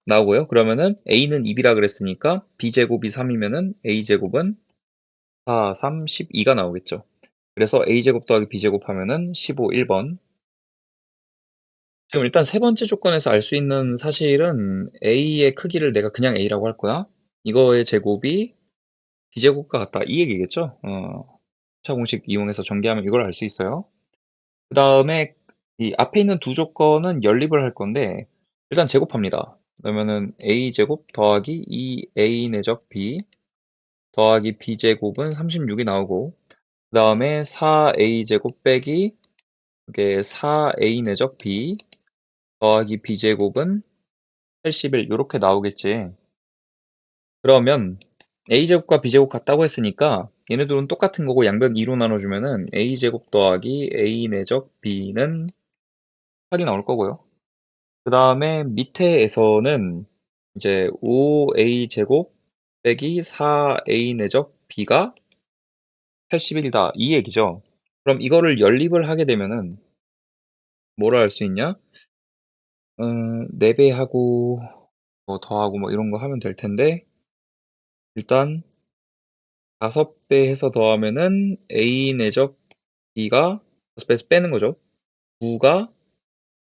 나오고요. 그러면은 a는 2이라 그랬으니까 b제곱이 3이면은 a제곱은 4, 3, 12가 나오겠죠. 그래서 a제곱 더하기 b제곱 하면은 15, 1번. 지금 일단 세 번째 조건에서 알 수 있는 사실은 a의 크기를 내가 그냥 a라고 할 거야. 이거의 제곱이 b제곱과 같다. 이 얘기겠죠. 차 공식 이용해서 전개하면 이걸 알 수 있어요. 그 다음에 이 앞에 있는 두 조건은 연립을 할 건데 일단 제곱합니다. 그러면은 a제곱 더하기 2a 내적 b 더하기 b제곱은 36이 나오고 그 다음에 4a제곱 빼기 이게 4a 내적 b 더하기 b제곱은 81 요렇게 나오겠지. 그러면 a제곱과 b제곱 같다고 했으니까 얘네들은 똑같은 거고 양변 2로 나눠주면은 a제곱 더하기 a 내적 b는 8이 나올 거고요. 그 다음에 밑에에서는 이제 5a제곱 빼기 4a 내적 b가 81이다 이 얘기죠. 그럼 이거를 연립을 하게 되면은 뭐라 할 수 있냐? 4배하고 뭐 더하고 뭐 이런 거 하면 될 텐데 일단 5배 해서 더하면은 a 내적 b가 5배에서 빼는 거죠. 9가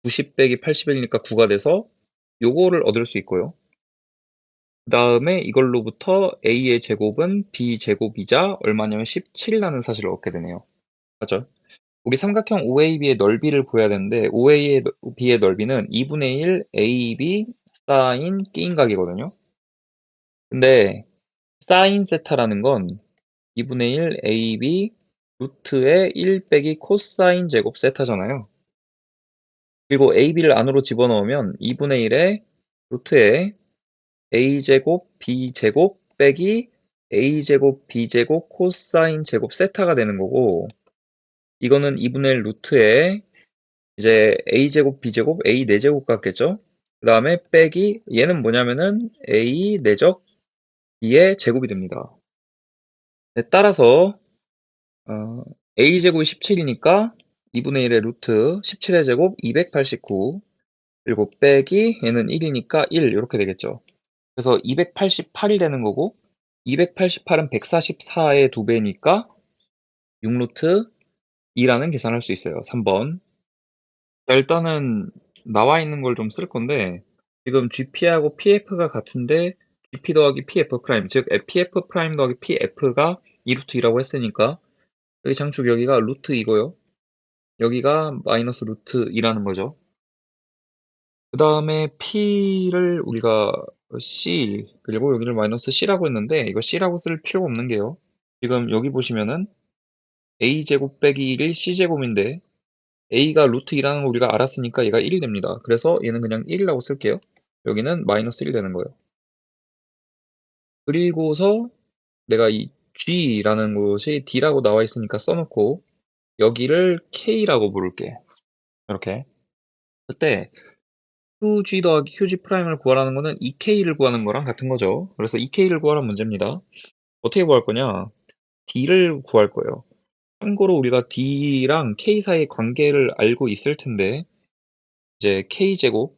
90 빼기 81이니까 9가 돼서 요거를 얻을 수 있고요. 그 다음에 이걸로부터 a의 제곱은 b 제곱이자 얼마냐면 17이라는 사실을 얻게 되네요. 맞죠? 우리 삼각형 OAB의 넓이를 구해야 되는데 OAB의 넓이는 2분의 1 AB 사인 끼인 각이거든요. 근데 사인 세타라는 건 2분의 1 AB 루트의 1 빼기 코사인 제곱 세타잖아요. 그리고 AB를 안으로 집어넣으면 2분의 1에 루트에 A제곱 B제곱 빼기 A제곱 B제곱 코사인 제곱 세타가 되는 거고, 이거는 2분의 1 루트에 이제 A제곱 B제곱 A 4제곱 같겠죠? 그 다음에 빼기 얘는 뭐냐면은 A 4적 B의 제곱이 됩니다. 네, 따라서 A제곱이 17이니까 2분의 1의 루트 17의 제곱 289, 그리고 빼기 얘는 1이니까 1 이렇게 되겠죠. 그래서 288이 되는 거고, 288은 144의 2배니까 6루트 2라는 계산할 수 있어요. 3번. 자, 일단은 나와 있는 걸 좀 쓸 건데, 지금 GP하고 PF가 같은데 GP 더하기 PF 프라임, 즉 PF 프라임 더하기 PF가 2루트 2라고 했으니까 여기 장축 여기가 루트 2고요. 여기가 마이너스 루트 2라는 거죠. 그 다음에 P를 우리가 C, 그리고 여기를 마이너스 C라고 했는데, 이거 C라고 쓸 필요가 없는 게요. 지금 여기 보시면은 A제곱 빼기 1이 C제곱인데, A가 루트 2라는 거 우리가 알았으니까 얘가 1이 됩니다. 그래서 얘는 그냥 1이라고 쓸게요. 여기는 마이너스 1이 되는 거예요. 그리고서 내가 이 G라는 곳이 D라고 나와 있으니까 써놓고, 여기를 K라고 부를게. 이렇게. 그때 QG 더하기 QG 프라임을 구하라는 거는 2K를 구하는 거랑 같은 거죠. 그래서 2K를 구하라는 문제입니다. 어떻게 구할 거냐? D를 구할 거예요. 참고로 우리가 D랑 K 사이의 관계를 알고 있을 텐데, 이제 K제곱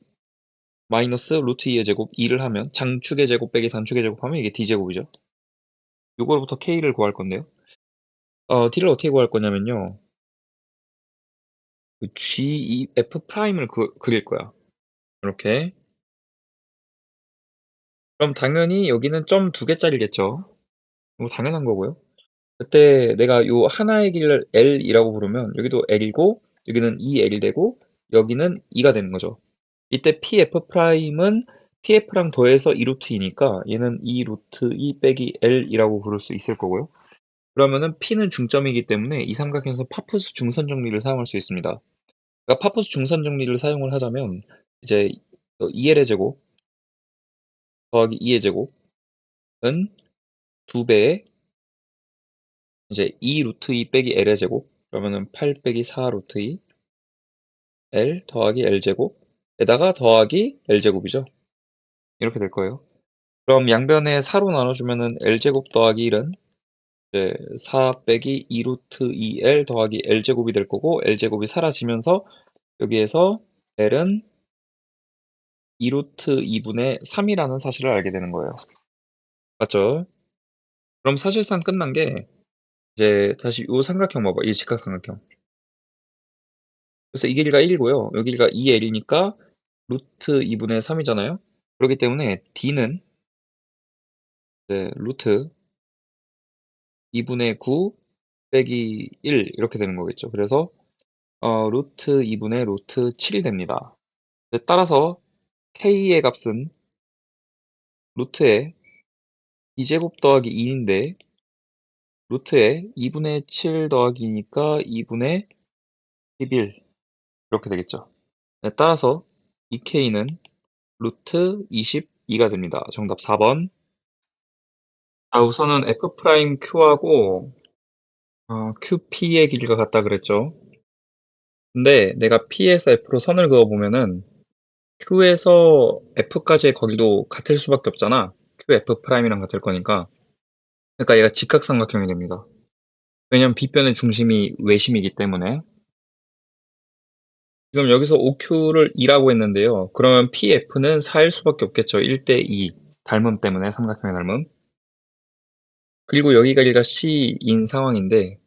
마이너스 루트 2의 제곱 2를 하면 장축의 제곱 빼기 단축의 제곱하면 이게 D제곱이죠. 요거로부터 K를 구할 건데요. D를 어떻게 구할 거냐면요. 그 F 프라임을 그릴 거야. 이렇게. 그럼 당연히 여기는 점 2개짜리겠죠. 뭐 당연한 거고요. 그때 내가 요 하나의 길을 L이라고 부르면 여기도 L이고 여기는 2L 되고 여기는 2가 되는 거죠. 이때 PF 프라임은 PF랑 더해서 2루트 2니까 얘는 2루트 2 빼기 L이라고 부를 수 있을 거고요. 그러면은 P는 중점이기 때문에 이 삼각형에서 파푸스 중선 정리를 사용할 수 있습니다. 그러니까 파푸스 중선 정리를 사용을 하자면 이제 2L의 제곱 더하기 2의 제곱은 2배의 이제 2 루트 2 빼기 L의 제곱, 그러면은 8 빼기 4 루트 2 L 더하기 L제곱 에다가 더하기 L제곱이죠. 이렇게 될 거예요. 그럼 양변에 4로 나눠주면은 L제곱 더하기 1은 이제 4 빼기 2 루트 2L 더하기 L제곱이 될 거고, L제곱이 사라지면서 여기에서 L은 2 루트 2분의 3이라는 사실을 알게 되는 거예요. 맞죠? 그럼 사실상 끝난 게 이제 다시 요 삼각형 봐봐. 이 직각삼각형. 그래서 이 길이가 1이고요. 여기 길이가 2L이니까 루트 2분의 3이잖아요. 그렇기 때문에 D는 루트 2분의 9 빼기 1 이렇게 되는 거겠죠. 그래서 루트 2분의 루트 7이 됩니다. 따라서 K의 값은 루트에 2제곱 더하기 2인데 루트에 2분의 7 더하기 2니까 2분의 11 이렇게 되겠죠. 따라서 이 K는 루트 22가 됩니다. 정답 4번. 우선은 F'Q하고 QP의 길이가 같다 그랬죠. 근데 내가 P에서 F로 선을 그어보면은 Q에서 F까지의 거리도 같을 수밖에 없잖아. QF'이랑 같을 거니까. 그러니까 얘가 직각삼각형이 됩니다. 왜냐면 B변의 중심이 외심이기 때문에. 지금 여기서 OQ를 2라고 했는데요. 그러면 PF는 4일 수밖에 없겠죠. 1대2 닮음 때문에, 삼각형의 닮음. 그리고 여기가 얘가 C인 상황인데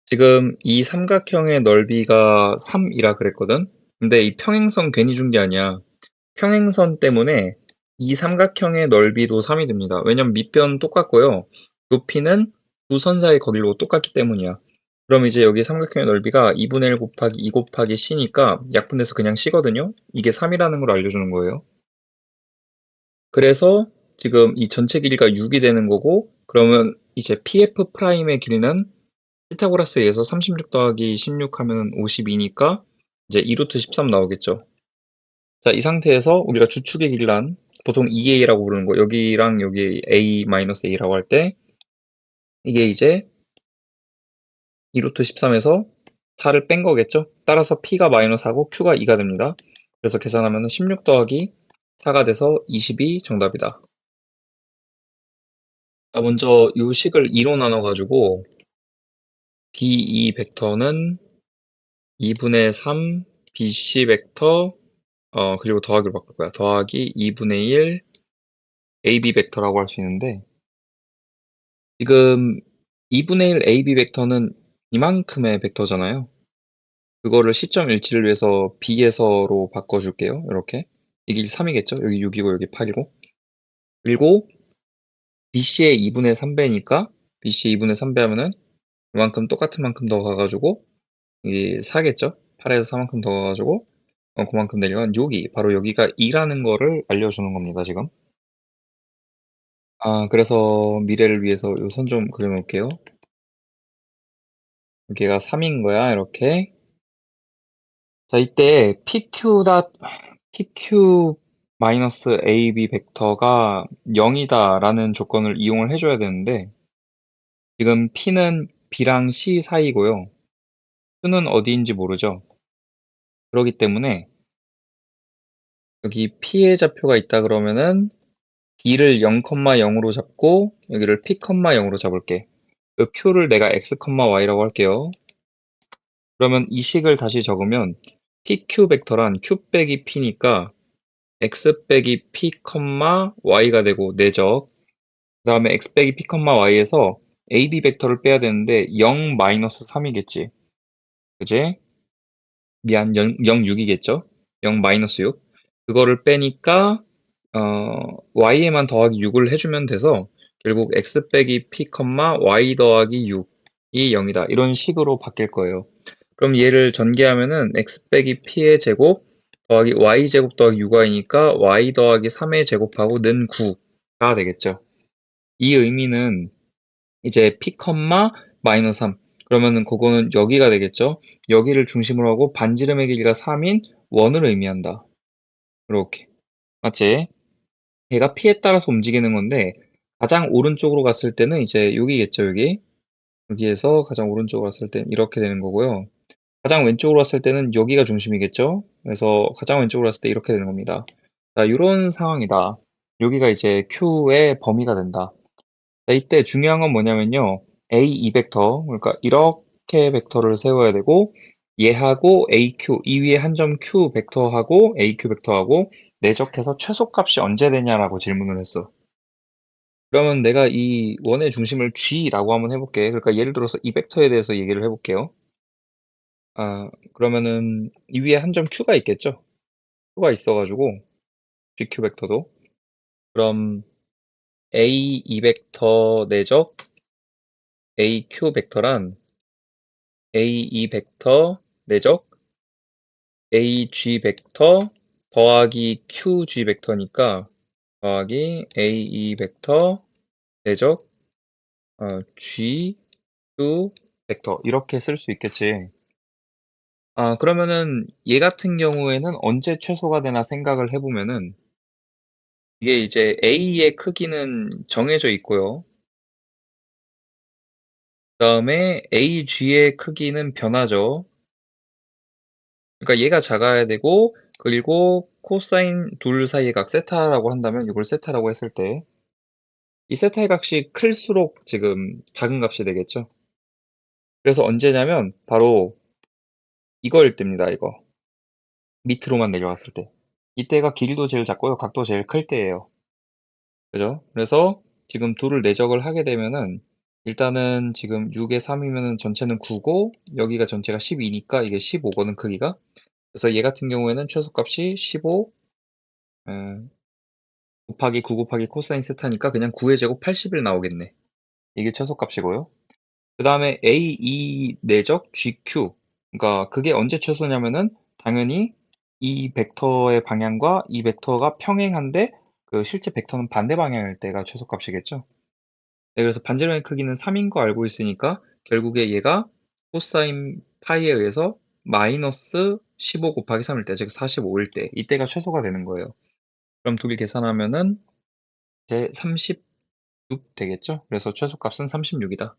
지금 이 삼각형의 넓이가 3이라 그랬거든. 근데 이 평행선 괜히 준 게 아니야. 평행선 때문에 이 삼각형의 넓이도 3이 됩니다. 왜냐면 밑변 똑같고요. 높이는 두 선 사이의 거리로 똑같기 때문이야. 그럼 이제 여기 삼각형의 넓이가 2분의 1 곱하기 2 곱하기 C니까 약분돼서 그냥 C거든요. 이게 3이라는 걸 알려주는 거예요. 그래서 지금 이 전체 길이가 6이 되는 거고, 그러면 이제 PF 프라임의 길이는 피타고라스에 의해서 36 더하기 16 하면 52니까 이제 2루트 13 나오겠죠. 자, 이 상태에서 우리가 주축의 길이란 보통 2a라고 부르는 거, 여기랑 여기 a-a라고 할 때 이게 이제 2루트 13에서 4를 뺀 거겠죠. 따라서 p가 마이너스하고 q가 2가 됩니다. 그래서 계산하면 16 더하기 4가 돼서 22 정답이다. 자, 먼저 이 식을 2로 나눠가지고 b2 벡터는 2분의 3 bc 벡터 그리고 더하기로 바꿀 거야. 더하기 2분의 1 ab 벡터라고 할 수 있는데, 지금 2분의 1 ab 벡터는 이만큼의 벡터잖아요. 그거를 시점 일치를 위해서 b에서로 바꿔줄게요. 이렇게. 이게 3이겠죠? 여기 6이고 여기 8이고. 그리고 bc의 2분의 3배니까 bc의 2분의 3배 하면은 이만큼 똑같은 만큼 더 가가지고 이게 4겠죠? 8에서 4만큼 더 가가지고 그만큼 내려면 여기 바로 여기가 2라는 거를 알려주는 겁니다. 지금. 그래서 미래를 위해서 요 선 좀 그려놓을게요. 여기가 3인 거야, 이렇게. 자, 이때 PQ-AB 벡터가 0이다 라는 조건을 이용을 해줘야 되는데, 지금 P는 B랑 C 사이고요. Q는 어디인지 모르죠. 그렇기 때문에 여기 P의 좌표가 있다 그러면은 B를 0,0으로 잡고 여기를 P,0으로 잡을게. 그 Q를 내가 X, Y라고 할게요. 그러면 이 식을 다시 적으면 PQ 벡터란 Q 빼기 P니까 X 빼기 P, Y가 되고 내적. 그 다음에 X 빼기 P, Y에서 AB 벡터를 빼야 되는데 0, 3이겠지. 그지? 미안, 6이겠죠? 0, 6. 그거를 빼니까 Y에만 더하기 6을 해주면 돼서 결국 X 빼기 P, Y 더하기 6이 0이다. 이런 식으로 바뀔 거예요. 그럼 얘를 전개하면은 x 빼기 p의 제곱 더하기 y 제곱 더하기 6y니까 y 더하기 3의 제곱하고 는 9가 되겠죠. 이 의미는 이제 p, 마이너스 3. 그러면은 그거는 여기가 되겠죠. 여기를 중심으로 하고 반지름의 길이가 3인 원을 의미한다. 이렇게. 맞지? 얘가 p에 따라서 움직이는 건데 가장 오른쪽으로 갔을 때는 이제 여기겠죠, 여기. 여기에서 가장 오른쪽으로 갔을 때 이렇게 되는 거고요. 가장 왼쪽으로 왔을 때는 여기가 중심이겠죠? 그래서 가장 왼쪽으로 왔을 때 이렇게 되는 겁니다. 자, 이런 상황이다. 여기가 이제 Q의 범위가 된다. 자, 이때 중요한 건 뭐냐면요. A2 벡터, 그러니까 이렇게 벡터를 세워야 되고 얘하고 AQ, 이 위에 한 점 Q 벡터하고 AQ 벡터하고 내적해서 최소값이 언제 되냐라고 질문을 했어. 그러면 내가 이 원의 중심을 G라고 한번 해볼게. 그러니까 예를 들어서 이 벡터에 대해서 얘기를 해볼게요. 그러면은 이 위에 한 점 Q가 있겠죠? Q가 있어가지고 GQ 벡터도 그럼 A2 벡터 내적 AQ 벡터란 A2 벡터 내적 AG 벡터 더하기 QG 벡터니까 더하기 A2 벡터 내적 GQ 벡터 이렇게 쓸 수 있겠지. 그러면은 얘 같은 경우에는 언제 최소가 되나 생각을 해보면은 이게 이제 A의 크기는 정해져 있고요. 그 다음에 AG의 크기는 변하죠. 그러니까 얘가 작아야 되고, 그리고 코사인 둘 사이의 각 세타라고 한다면 이걸 세타라고 했을 때, 이 세타의 값이 클수록 지금 작은 값이 되겠죠. 그래서 언제냐면 바로 이거일 때입니다. 이거. 밑으로만 내려왔을 때. 이때가 길이도 제일 작고요. 각도 제일 클 때예요. 그죠? 그래서 지금 둘을 내적을 하게 되면은 일단은 지금 6에 3이면은 전체는 9고 여기가 전체가 12니까 이게 15거든 크기가. 그래서 얘 같은 경우에는 최소값이 15 곱하기 9 곱하기 코사인 세타니까 그냥 9의 제곱 80일 나오겠네. 이게 최소값이고요. 그 다음에 A2 내적 GQ. 그러니까 그게 언제 최소냐면은 당연히 이 벡터의 방향과 이 벡터가 평행한데 그 실제 벡터는 반대 방향일 때가 최소값이겠죠. 네, 그래서 반지름의 크기는 3인 거 알고 있으니까 결국에 얘가 코사인 파이에 의해서 마이너스 15 곱하기 3일 때, 즉 45일 때, 이때가 최소가 되는 거예요. 그럼 두 개 계산하면은 이제 36 되겠죠? 그래서 최소값은 36이다.